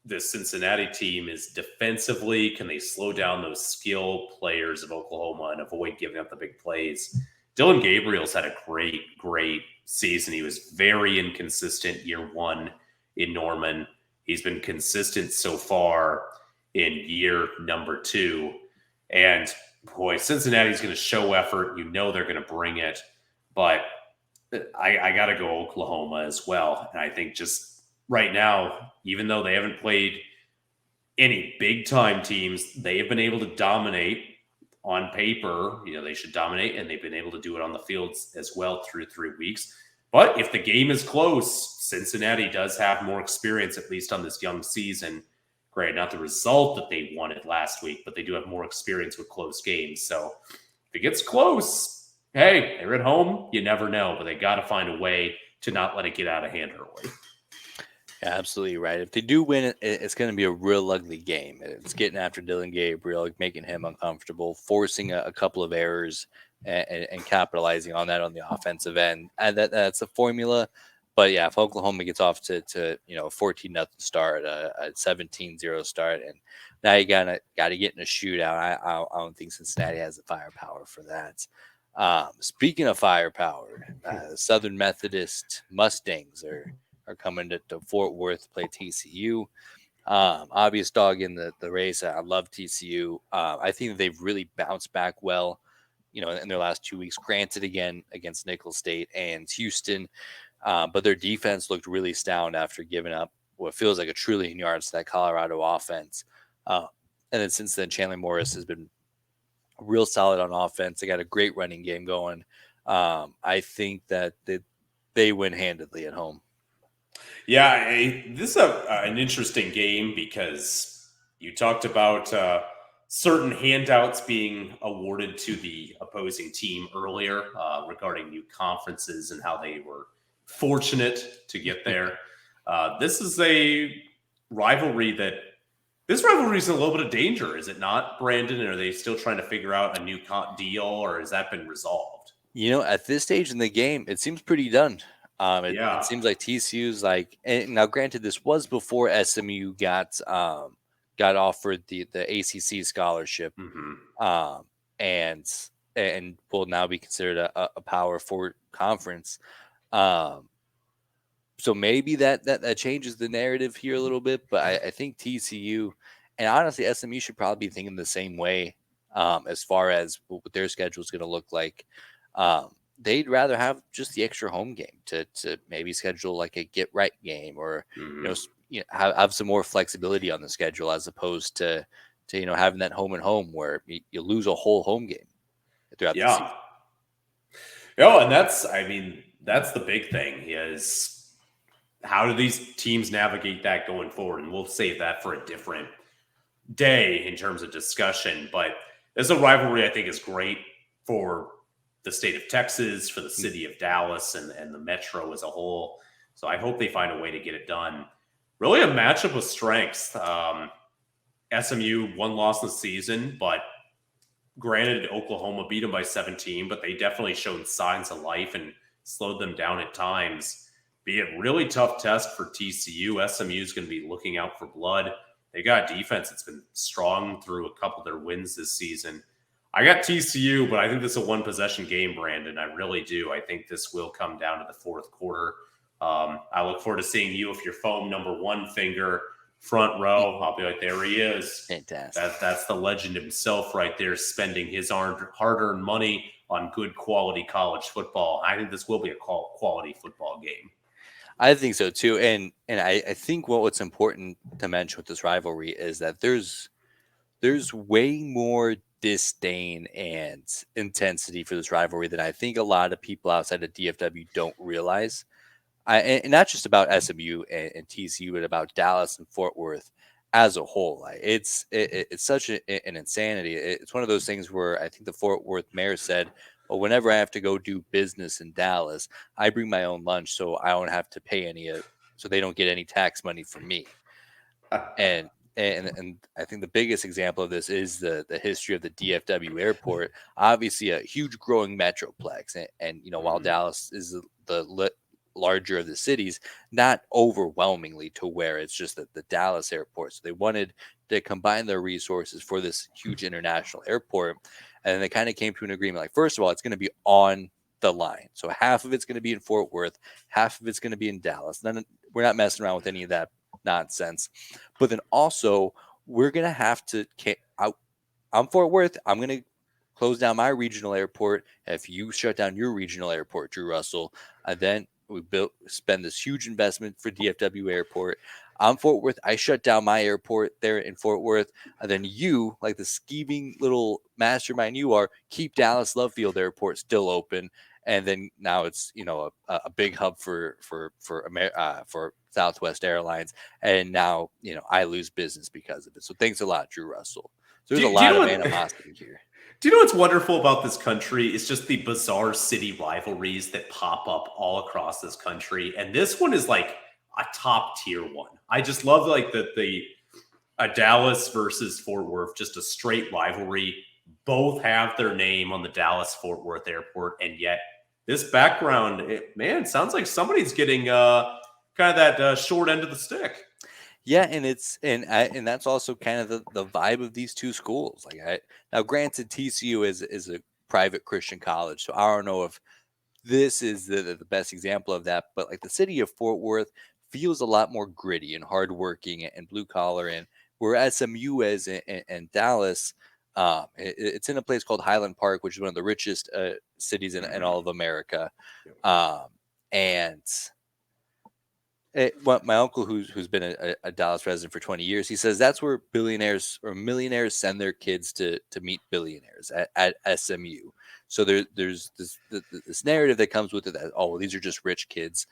the Cincinnati team is defensively, can they slow down those skill players of Oklahoma and avoid giving up the big plays? Dylan Gabriel's had a great season. He was very inconsistent year one in Norman. He's been consistent so far in year number 2. And boy, Cincinnati's going to show effort. They're going to bring it. But I got to go Oklahoma as well. And I think just right now, even though they haven't played any big time teams, they have been able to dominate on paper. They should dominate, and they've been able to do it on the fields as well through 3 weeks. But if the game is close, Cincinnati does have more experience, at least on this young season. Great, not the result that they wanted last week, but they do have more experience with close games. So if it gets close, hey, they're at home. You never know, but they got to find a way to not let it get out of hand early. Yeah, absolutely right. If they do win, it's going to be a real ugly game. It's getting after Dylan Gabriel, making him uncomfortable, forcing a couple of errors, and capitalizing on that on the offensive end. And that's a formula But yeah, if Oklahoma gets off to a 14-0 start, a 17-0 start, and now you gotta get in a shootout, I don't think Cincinnati has the firepower for that. Speaking of firepower, Southern Methodist Mustangs are coming to Fort Worth to play TCU. Obvious dog in the race. I love TCU. I think they've really bounced back well, in their last 2 weeks. Granted, again against Nicholls State and Houston, but their defense looked really stout after giving up what feels like a trillion yards to that Colorado offense. Uh, and then since then, Chandler Morris has been real solid on offense. They got a great running game going. I think that they win handedly at home. Yeah, this is an interesting game because you talked about certain handouts being awarded to the opposing team earlier regarding new conferences and how they were fortunate to get there. This is a rivalry this rivalry is in a little bit of danger, is it not, Brandon? Are they still trying to figure out a new deal, or has that been resolved? At this stage in the game, it seems pretty done. It Yeah. seems like TCU's like, and now granted, this was before SMU got offered the ACC scholarship, Mm-hmm. um, and will now be considered a Power Four conference. Um, so maybe that changes the narrative here a little bit, but I think TCU and honestly SMU should probably be thinking the same way, as far as what their schedule is going to look like. They'd rather have just the extra home game to maybe schedule like a get right game, or Mm-hmm. have some more flexibility on the schedule, as opposed to having that home and home where you lose a whole home game throughout the Yeah. season. Oh, and that's the big thing is how do these teams navigate that going forward? And we'll save that for a different day in terms of discussion. But this a rivalry I think is great for the state of Texas, for the city of Dallas, and the metro as a whole. So I hope they find a way to get it done. Really a matchup of strengths. SMU one loss in the season, but granted, Oklahoma beat them by 17, but they definitely showed signs of life and slowed them down at times. Be a really tough test for TCU. SMU is going to be looking out for blood. They got a defense that's been strong through a couple of their wins this season. I got TCU, but I think this is a one possession game, Brandon. I really do. I think this will come down to the fourth quarter. I look forward to seeing you with your foam number one finger front row. I'll be like, there he is. Fantastic. That's the legend himself right there, spending his hard-earned money on good quality college football. I think this will be a quality football game. I think so too, and I think what's important to mention with this rivalry is that there's way more disdain and intensity for this rivalry than I think a lot of people outside of DFW don't realize. And not just about SMU and TCU, but about Dallas and Fort Worth as a whole. Like it's such an insanity. It's one of those things where I think the Fort Worth mayor said, "Well, whenever I have to go do business in Dallas, I bring my own lunch, so I don't have to pay so they don't get any tax money from me." And I think the biggest example of this is the history of the DFW airport. Obviously, a huge growing metroplex, and while Dallas is the larger of the cities, not overwhelmingly to where it's just the Dallas airport. So they wanted to combine their resources for this huge international airport, and they kind of came to an agreement. Like, first of all, it's going to be on the line, so half of it's going to be in Fort Worth, half of it's going to be in Dallas. We're not messing around with any of that nonsense. But then also, we're going to have to. I'm Fort Worth. I'm going to close down my regional airport. If you shut down your regional airport, Drew Russell, then we spend this huge investment for DFW airport. I'm Fort Worth. I shut down my airport there in Fort Worth. And then you, like the scheming little mastermind you are, keep Dallas Love Field Airport still open. And then now it's a big hub for Southwest Airlines. And now I lose business because of it. So thanks a lot, Drew Russell. So there's a lot of animosity here. Do you know what's wonderful about this country? It's just the bizarre city rivalries that pop up all across this country. And this one is like a top tier one. I just love like the Dallas versus Fort Worth, just a straight rivalry. Both have their name on the Dallas Fort Worth airport, and yet This background, man, sounds like somebody's getting kind of that short end of the stick. Yeah, and that's also kind of the vibe of these two schools. Now, granted, TCU is a private Christian college, so I don't know if this is the best example of that. But like the city of Fort Worth feels a lot more gritty and hardworking and blue collar, and where SMU is in Dallas. It's in a place called Highland Park, which is one of the richest cities in all of America, um, and well, my uncle, who's been a Dallas resident for 20 years, he says that's where billionaires or millionaires send their kids to meet billionaires at SMU. So there's this narrative that comes with it that, oh, well, these are just rich kids,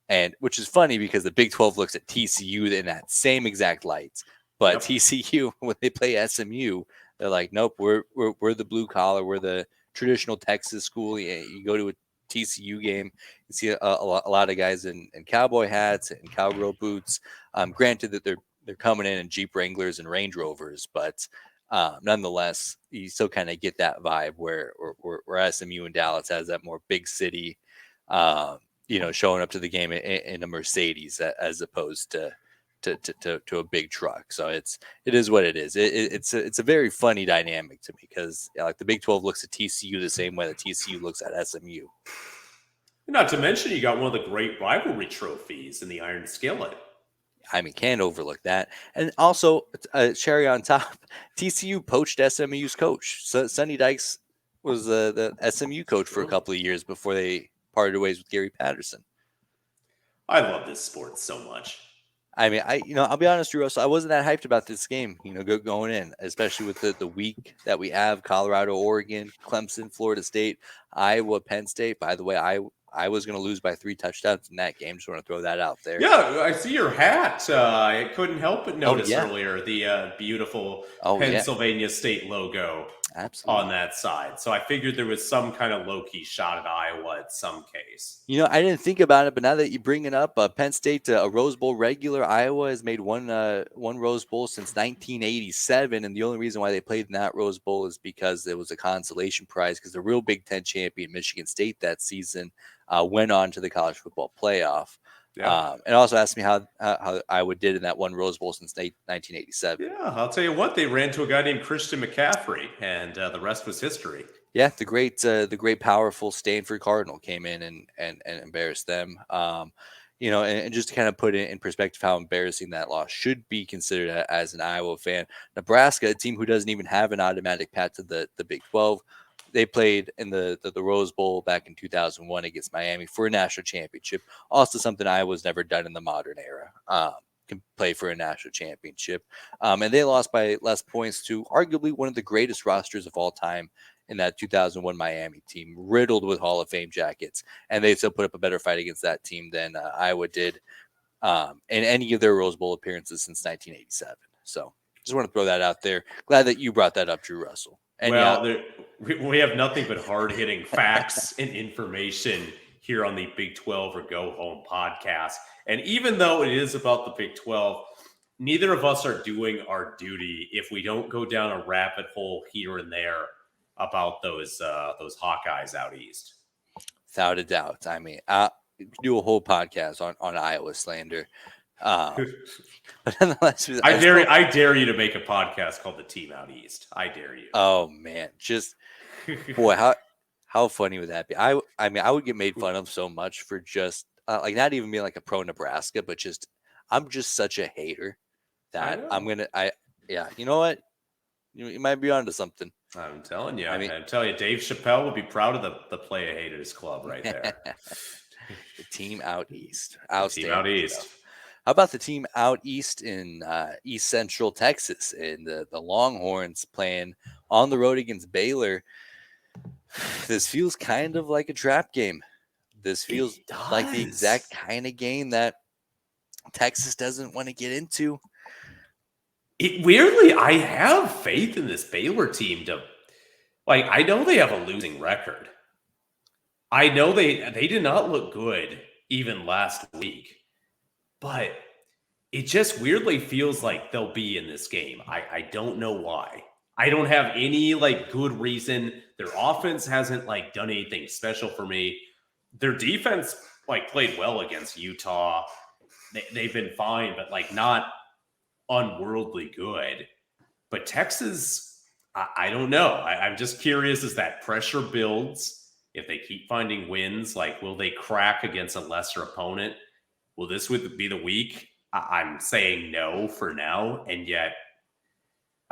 and which is funny because the Big 12 looks at TCU in that same exact light, but TCU when they play SMU, they're like, nope, we're the blue collar, we're the traditional Texas school. You go to a TCU game, you see a lot of guys in cowboy hats and cowgirl boots. Granted that they're coming in Jeep Wranglers and Range Rovers, but nonetheless, you still kind of get that vibe where SMU and Dallas has that more big city, showing up to the game in a Mercedes as opposed to a big truck. So it is what it is. It's a very funny dynamic to me because like the Big 12 looks at TCU the same way that TCU looks at SMU. Not to mention, you got one of the great rivalry trophies in the Iron Skillet. I mean, can't overlook that. And also, cherry on top, TCU poached SMU's coach. So Sonny Dykes was the SMU coach for a couple of years before they parted ways with Gary Patterson. I love this sport so much. I mean, I'll be honest, Russell, I wasn't that hyped about this game, going in, especially with the week that we have: Colorado, Oregon, Clemson, Florida State, Iowa, Penn State. By the way, I was going to lose by 3 touchdowns in that game. Just want to throw that out there. Yeah, I see your hat. I couldn't help but notice earlier the beautiful Pennsylvania State logo. Absolutely. On that side. So I figured there was some kind of low-key shot at Iowa at some case. I didn't think about it, but now that you bring it up, Penn State, a Rose Bowl regular. Iowa has made one Rose Bowl since 1987, and the only reason why they played in that Rose Bowl is because it was a consolation prize because the real Big Ten champion, Michigan State, that season went on to the college football playoff. Yeah. And also asked me how Iowa did in that one Rose Bowl since 1987. Yeah, I'll tell you what, they ran to a guy named Christian McCaffrey, and the rest was history. Yeah, the great powerful Stanford Cardinal came in and embarrassed them. And just to kind of put it in perspective how embarrassing that loss should be considered as an Iowa fan. Nebraska, a team who doesn't even have an automatic path to the Big 12, they played in the Rose Bowl back in 2001 against Miami for a national championship. Also something Iowa's never done in the modern era. Can play for a national championship. And they lost by less points to arguably one of the greatest rosters of all time in that 2001 Miami team, riddled with Hall of Fame jackets. And they still put up a better fight against that team than Iowa did in any of their Rose Bowl appearances since 1987. So just want to throw that out there. Glad that you brought that up, Drew Russell. And we have nothing but hard-hitting facts and information here on the Big 12 or Go Home podcast. And even though it is about the Big 12, neither of us are doing our duty if we don't go down a rabbit hole here and there about those Hawkeyes out east. Without a doubt. I mean, do a whole podcast on Iowa slander. But nonetheless, I dare you to make a podcast called The Team Out East. I dare you. Oh man, just boy, how funny would that be? I mean, I would get made fun of so much for just like not even being like a pro Nebraska, but just I'm just such a hater that you know what? You might be onto something. I'm telling you. I'm telling you, Dave Chappelle would be proud of the Play of Haters Club right there. The Team Out East. Outstanding. Team Out East. Stuff. How about the team out east in East Central Texas and the Longhorns playing on the road against Baylor? This feels kind of like a trap game. This feels like the exact kind of game that Texas doesn't want to get into. Weirdly, I have faith in this Baylor team I know they have a losing record. I know they did not look good even last week. But it just weirdly feels like they'll be in this game. I don't know why. I don't have any like good reason. Their offense hasn't like done anything special for me. Their defense like played well against Utah. They've been fine, but like not unworldly good. But Texas, I don't know. I'm just curious as that pressure builds. If they keep finding wins, like will they crack against a lesser opponent? Will this be the week? I'm saying no for now, and yet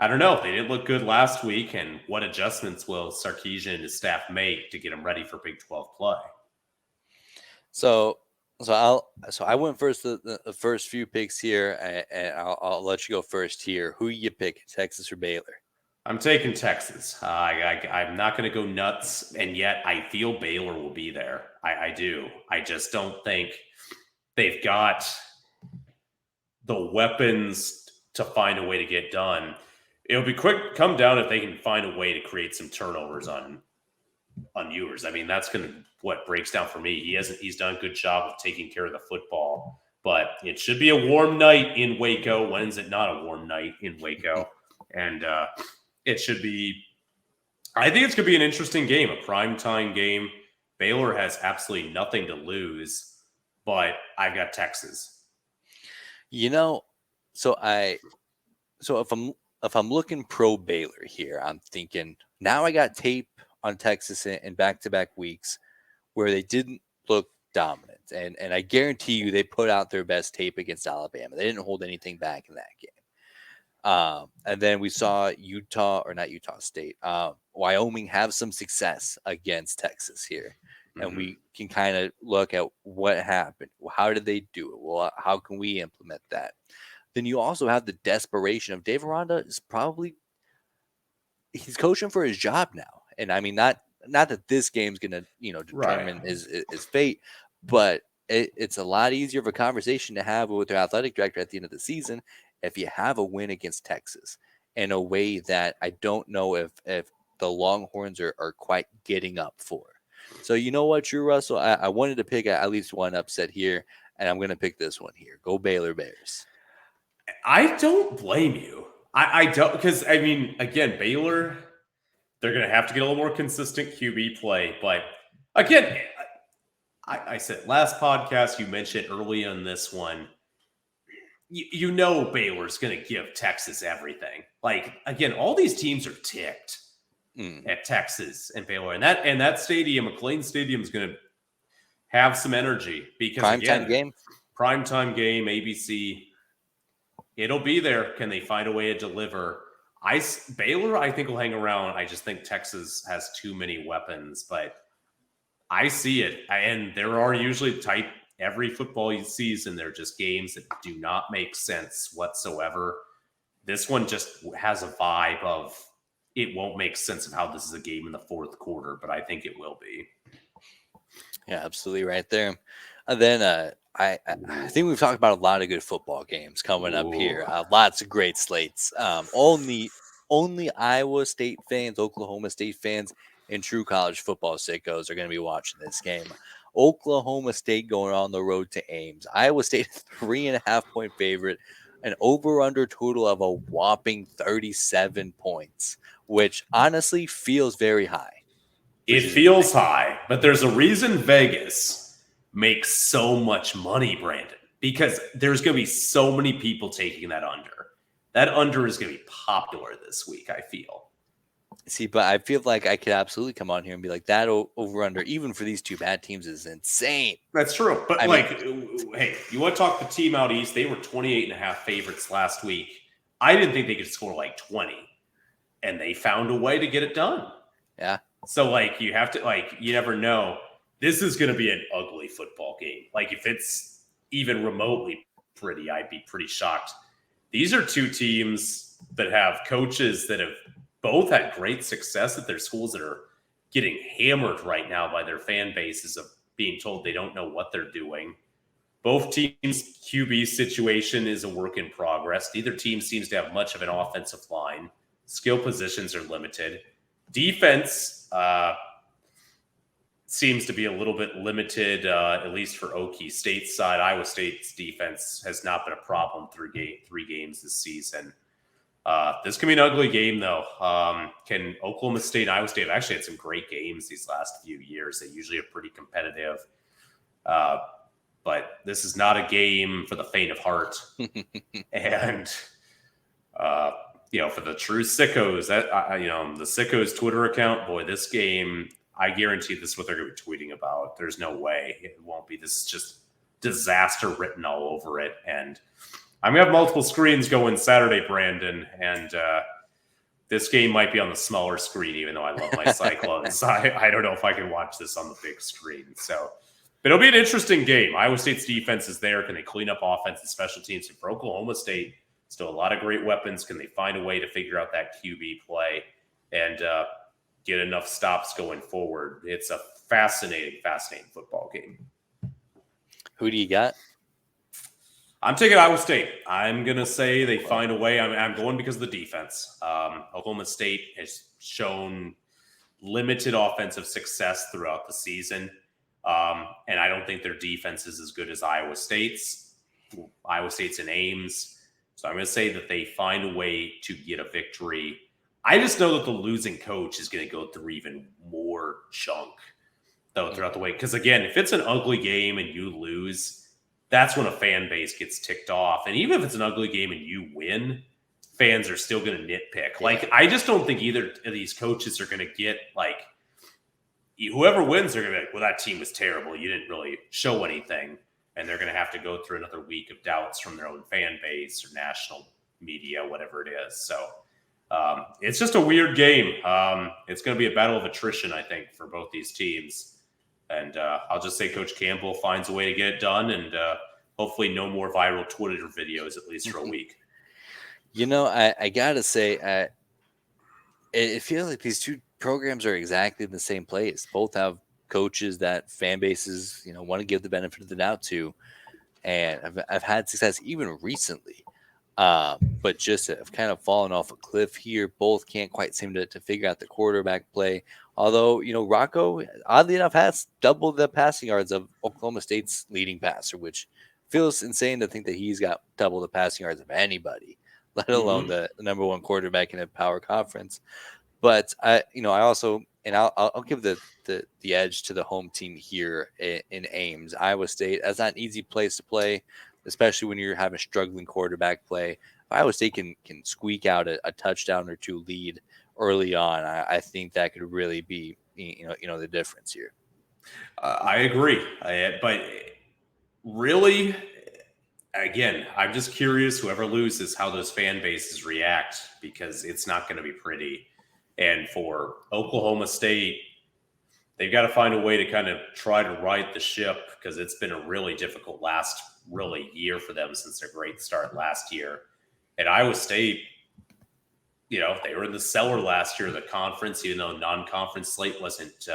I don't know. They didn't look good last week, and what adjustments will Sarkisian and his staff make to get them ready for Big 12 play? So I went first the first few picks here, and I'll let you go first here. Who you pick, Texas or Baylor? I'm taking Texas. I'm not going to go nuts, and yet I feel Baylor will be there. I do. I just don't think they've got the weapons to find a way to get done. It'll be quick come down if they can find a way to create some turnovers on Ewers. I mean, that's going to what breaks down for me. He's done a good job of taking care of the football, but it should be a warm night in Waco. When is it not a warm night in Waco? And it should be. I think it's going to be an interesting game, a primetime game. Baylor has absolutely nothing to lose, but I've got Texas. So if I'm looking pro Baylor here, I'm thinking now I got tape on Texas in back-to-back weeks where they didn't look dominant. And I guarantee you they put out their best tape against Alabama. They didn't hold anything back in that game. And then we saw not Utah State, Wyoming have some success against Texas here. Mm-hmm. And we can kind of look at what happened. Well, how did they do it? Well, how can we implement that? Then you also have the desperation of Dave Aranda he's coaching for his job now. And I mean, not that this game's going to, determine his fate, but it's a lot easier of a conversation to have with their athletic director at the end of the season if you have a win against Texas in a way that I don't know if the Longhorns are quite getting up for. So you know what, Drew Russell, I wanted to pick at least one upset here, and I'm going to pick this one here. Go Baylor Bears. I don't blame you. I don't, because I mean, again, Baylor, they're going to have to get a little more consistent QB play. But again, I said last podcast, you mentioned early on this one, you know Baylor's going to give Texas everything. Like, again, all these teams are ticked at Texas and Baylor. And that stadium, McLean Stadium, is going to have some energy because, primetime game, ABC, it'll be there. Can they find a way to deliver? Baylor, I think, will hang around. I just think Texas has too many weapons, but I see it. And there are usually every football season, they're just games that do not make sense whatsoever. This one just has a vibe of it won't make sense of how this is a game in the fourth quarter, but I think it will be. Yeah, absolutely right there. And then I think we've talked about a lot of good football games coming up here. Lots of great slates. Only Iowa State fans, Oklahoma State fans, and true college football sickos are going to be watching this game. Oklahoma State going on the road to Ames. Iowa State 3.5-point favorite, an over-under total of a whopping 37 points, which honestly feels very high. It feels high, but there's a reason Vegas makes so much money, Brandon, because there's going to be so many people taking that under. That under is going to be popular this week, I feel. See, but I feel like I could absolutely come on here and be like, that over-under, even for these two bad teams, is insane. That's true. But hey, you want to talk the team out east? They were 28.5 favorites last week. I didn't think they could score like 20, and they found a way to get it done. Yeah. So, you have to, you never know. This is going to be an ugly football game. If it's even remotely pretty, I'd be pretty shocked. These are two teams that have coaches that have both had great success at their schools that are getting hammered right now by their fan bases of being told they don't know what they're doing. Both teams' QB situation is a work in progress. Neither team seems to have much of an offensive line. Skill positions are limited. Defense seems to be a little bit limited, at least for Okie State's side. Iowa State's defense has not been a problem through 3 games this season. This can be an ugly game, though. Can Oklahoma State and Iowa State have actually had some great games these last few years? They usually are pretty competitive. But this is not a game for the faint of heart. And, for the true sickos, the sickos Twitter account, boy, this game, I guarantee this is what they're going to be tweeting about. There's no way it won't be. This is just disaster written all over it. And I'm going to have multiple screens going Saturday, Brandon, and this game might be on the smaller screen, even though I love my Cyclones. I don't know if I can watch this on the big screen. So, but it'll be an interesting game. Iowa State's defense is there. Can they clean up offense and special teams? And for Oklahoma State, still a lot of great weapons. Can they find a way to figure out that QB play and get enough stops going forward? It's a fascinating football game. Who do you got? I'm taking Iowa State. I'm going to say they find a way. I'm going because of the defense. Oklahoma State has shown limited offensive success throughout the season. And I don't think their defense is as good as Iowa State's. Iowa State's in Ames. So I'm going to say that they find a way to get a victory. I just know that the losing coach is going to go through even more junk though throughout the way. Because again, if it's an ugly game and you lose, that's when a fan base gets ticked off. And even if it's an ugly game and you win, fans are still going to nitpick. Like, I just don't think either of these coaches are going to get, like, whoever wins, they're going to be like, well, that team was terrible. You didn't really show anything. And they're going to have to go through another week of doubts from their own fan base or national media, whatever it is. So it's just a weird game. It's going to be a battle of attrition, I think, for both these teams. And I'll just say Coach Campbell finds a way to get it done, and hopefully no more viral Twitter videos, at least for a week. I got to say, it feels like these two programs are exactly in the same place. Both have coaches that fan bases, want to give the benefit of the doubt to. And I've had success even recently. But just have kind of fallen off a cliff here. Both can't quite seem to figure out the quarterback play. Although, Rocco, oddly enough, has double the passing yards of Oklahoma State's leading passer, which feels insane to think that he's got double the passing yards of anybody, let alone the number one quarterback in a power conference. But I also, and I'll give the edge to the home team here in Ames. Iowa State, that's not an easy place to play, especially when you're having struggling quarterback play. If Iowa State can squeak out a touchdown or two lead early on, I think that could really be the difference here. I agree, but really, again, I'm just curious. Whoever loses, how those fan bases react, because it's not going to be pretty. And for Oklahoma State, they've got to find a way to kind of try to right the ship, because it's been a really difficult last year for them since their great start last year. At Iowa State, they were in the cellar last year of the conference, even though non-conference slate wasn't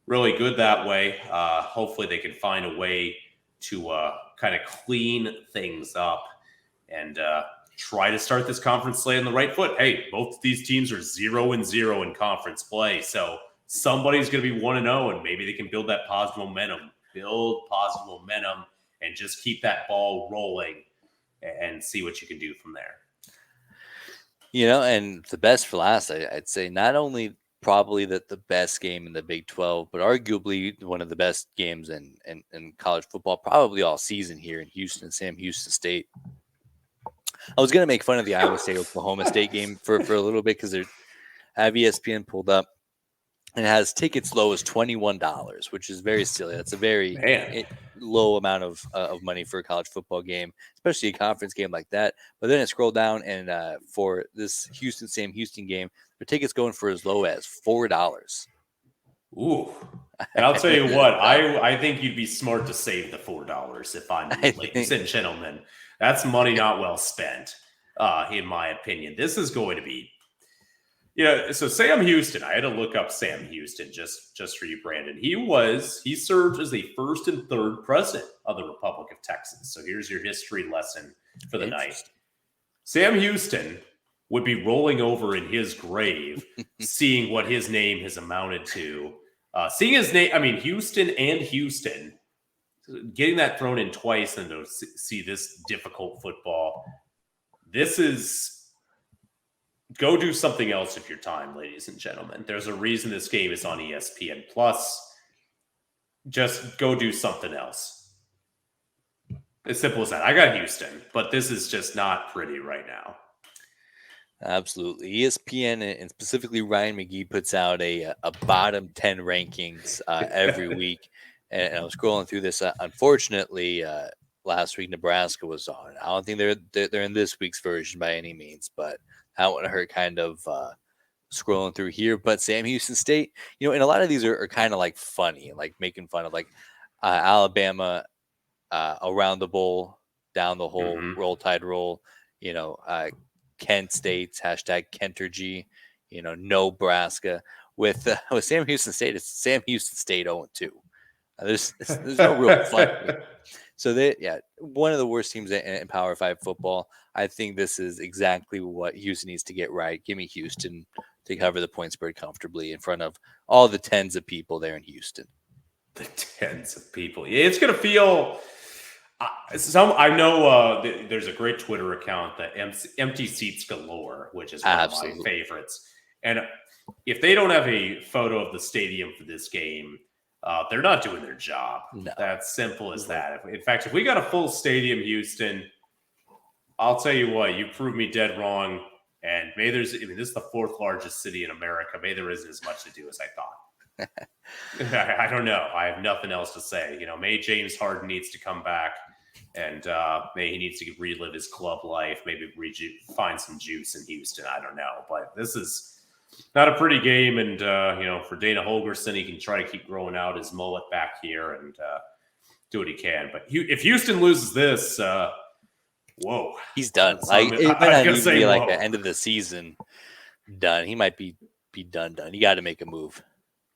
really good that way. Hopefully they can find a way to kind of clean things up and try to start this conference slate on the right foot. Hey, both of these teams are 0-0 in conference play. So somebody's going to be 1-0, and maybe they can build positive momentum and just keep that ball rolling and see what you can do from there. And the best for last, I'd say not only probably the best game in the Big 12, but arguably one of the best games in college football, probably all season here in Houston, Sam Houston State. I was going to make fun of the Iowa State-Oklahoma State game for a little bit because I have ESPN pulled up, and it has tickets low as $21, which is very silly. That's a very low amount of money for a college football game, especially a conference game like that. But then I scroll down, and for this Sam Houston game, the tickets going for as low as $4. Ooh. And I'll tell you what, I think you'd be smart to save the $4 if I'm ladies and gentlemen. That's money not well spent, in my opinion. This is going to be, so Sam Houston, I had to look up Sam Houston just for you, Brandon. He served as the first and third president of the Republic of Texas. So here's your history lesson for the night. Sam Houston would be rolling over in his grave, seeing what his name has amounted to. Seeing his name, Houston and Houston, getting that thrown in twice and to see this difficult football. This is go do something else with your time, ladies and gentlemen. There's a reason this game is on ESPN Plus. Just go do something else. As simple as that. I got Houston, but this is just not pretty right now. Absolutely. ESPN and specifically Ryan McGee puts out a bottom 10 rankings every week. And I was scrolling through this. Unfortunately, last week Nebraska was on. I don't think they're in this week's version by any means, but that one hurt kind of scrolling through here. But Sam Houston State, and a lot of these are kind of like funny, like making fun of like Alabama around the bowl, down the hole, roll tide roll, Kent State's hashtag Kentergy, no Nebraska. With Sam Houston State, it's Sam Houston State 0-2. There's no real fun here. So one of the worst teams in Power 5 football. I think this is exactly what Houston needs to get right. Give me Houston to cover the point spread comfortably in front of all the tens of people there in Houston. The tens of people. Yeah, it's going to feel... I know there's a great Twitter account that Empty Seats Galore, which is one of my favorites. And if they don't have a photo of the stadium for this game, they're not doing their job. No. That's simple as that. In fact, if we got a full stadium, Houston, I'll tell you what, you proved me dead wrong. And this is the fourth largest city in America. Maybe there isn't as much to do as I thought. I don't know. I have nothing else to say. May James Harden needs to come back, and may he needs to relive his club life. Maybe find some juice in Houston. I don't know, but this is not a pretty game. And for Dana Holgerson, he can try to keep growing out his mullet back here and do what he can. But if Houston loses this, whoa, he's done. Like it might not even be like the end of the season. Done. He might be done. You got to make a move.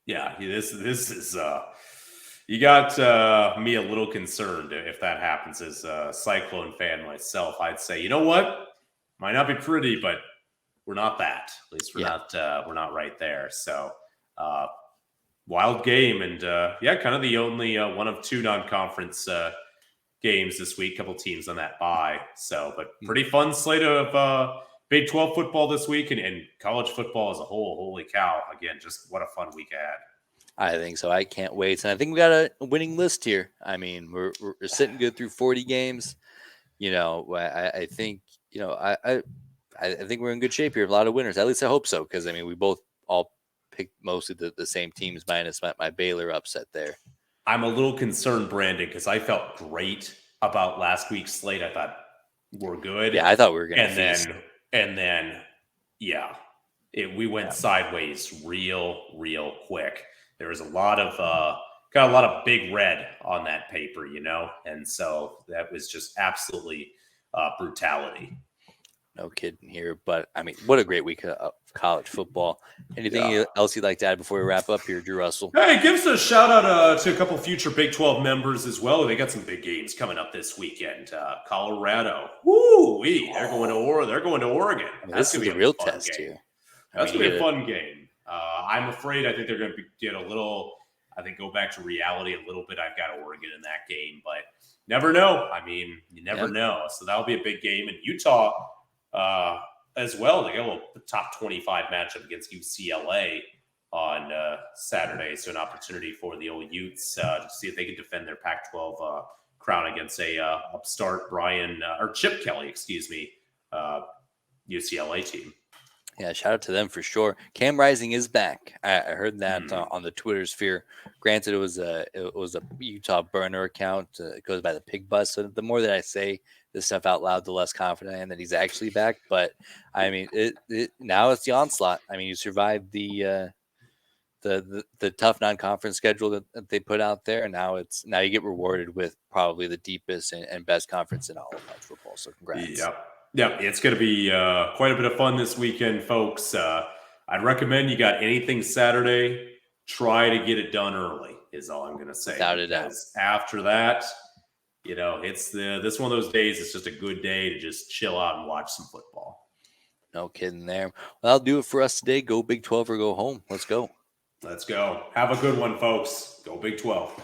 Yeah, this is you got me a little concerned if that happens. As a Cyclone fan myself, I'd say, you know what? Might not be pretty, but we're not that. At least we're not right there. So wild game, and kind of the only one of two non-conference games this week. Couple teams on that bye. So, but pretty fun slate of Big 12 football this week and college football as a whole. Holy cow. Again, just what a fun week ahead. I think so. I can't wait. And I think we got a winning list here. I mean, we're sitting good through 40 games. I think, I think we're in good shape here. A lot of winners. At least I hope so. Because, we both all picked mostly the same teams minus my Baylor upset there. I'm a little concerned, Brandon, because I felt great about last week's slate. I thought we're good. Yeah, I thought we were going to And then, we went sideways real quick. There was a lot of big red on that paper, and so that was just absolutely brutality. No kidding here, but what a great week of college football. Anything else you'd like to add before we wrap up here, Drew Russell? Hey, give us a shout out to a couple future Big 12 members as well. They got some big games coming up this weekend. Colorado, they're going to Oregon. This is a real test here. That's going to be a fun game. I'm afraid. I think they're going to get a little. I think go back to reality a little bit. I've got Oregon in that game, but never know. You never know. So that'll be a big game. And Utah. As well, they got a top 25 matchup against UCLA on Saturday, so an opportunity for the old Utes to see if they can defend their Pac-12 crown against a upstart Chip Kelly, UCLA team. Yeah, shout out to them for sure. Cam Rising is back. I heard that on the Twitter sphere. Granted, it was a Utah burner account. It goes by the Pig Bus. So the more that I say this stuff out loud, the less confident I am that he's actually back. But now it's the onslaught. You survived the tough non-conference schedule that they put out there, and now you get rewarded with probably the deepest and best conference in all of college football. So congrats. Yeah, it's going to be quite a bit of fun this weekend, folks. I'd recommend you got anything Saturday, try to get it done early is all I'm going to say. Without a doubt. After that, it's this one of those days. It's just a good day to just chill out and watch some football. No kidding there. Well, that'll do it for us today. Go Big 12 or go home. Let's go. Let's go. Have a good one, folks. Go Big 12.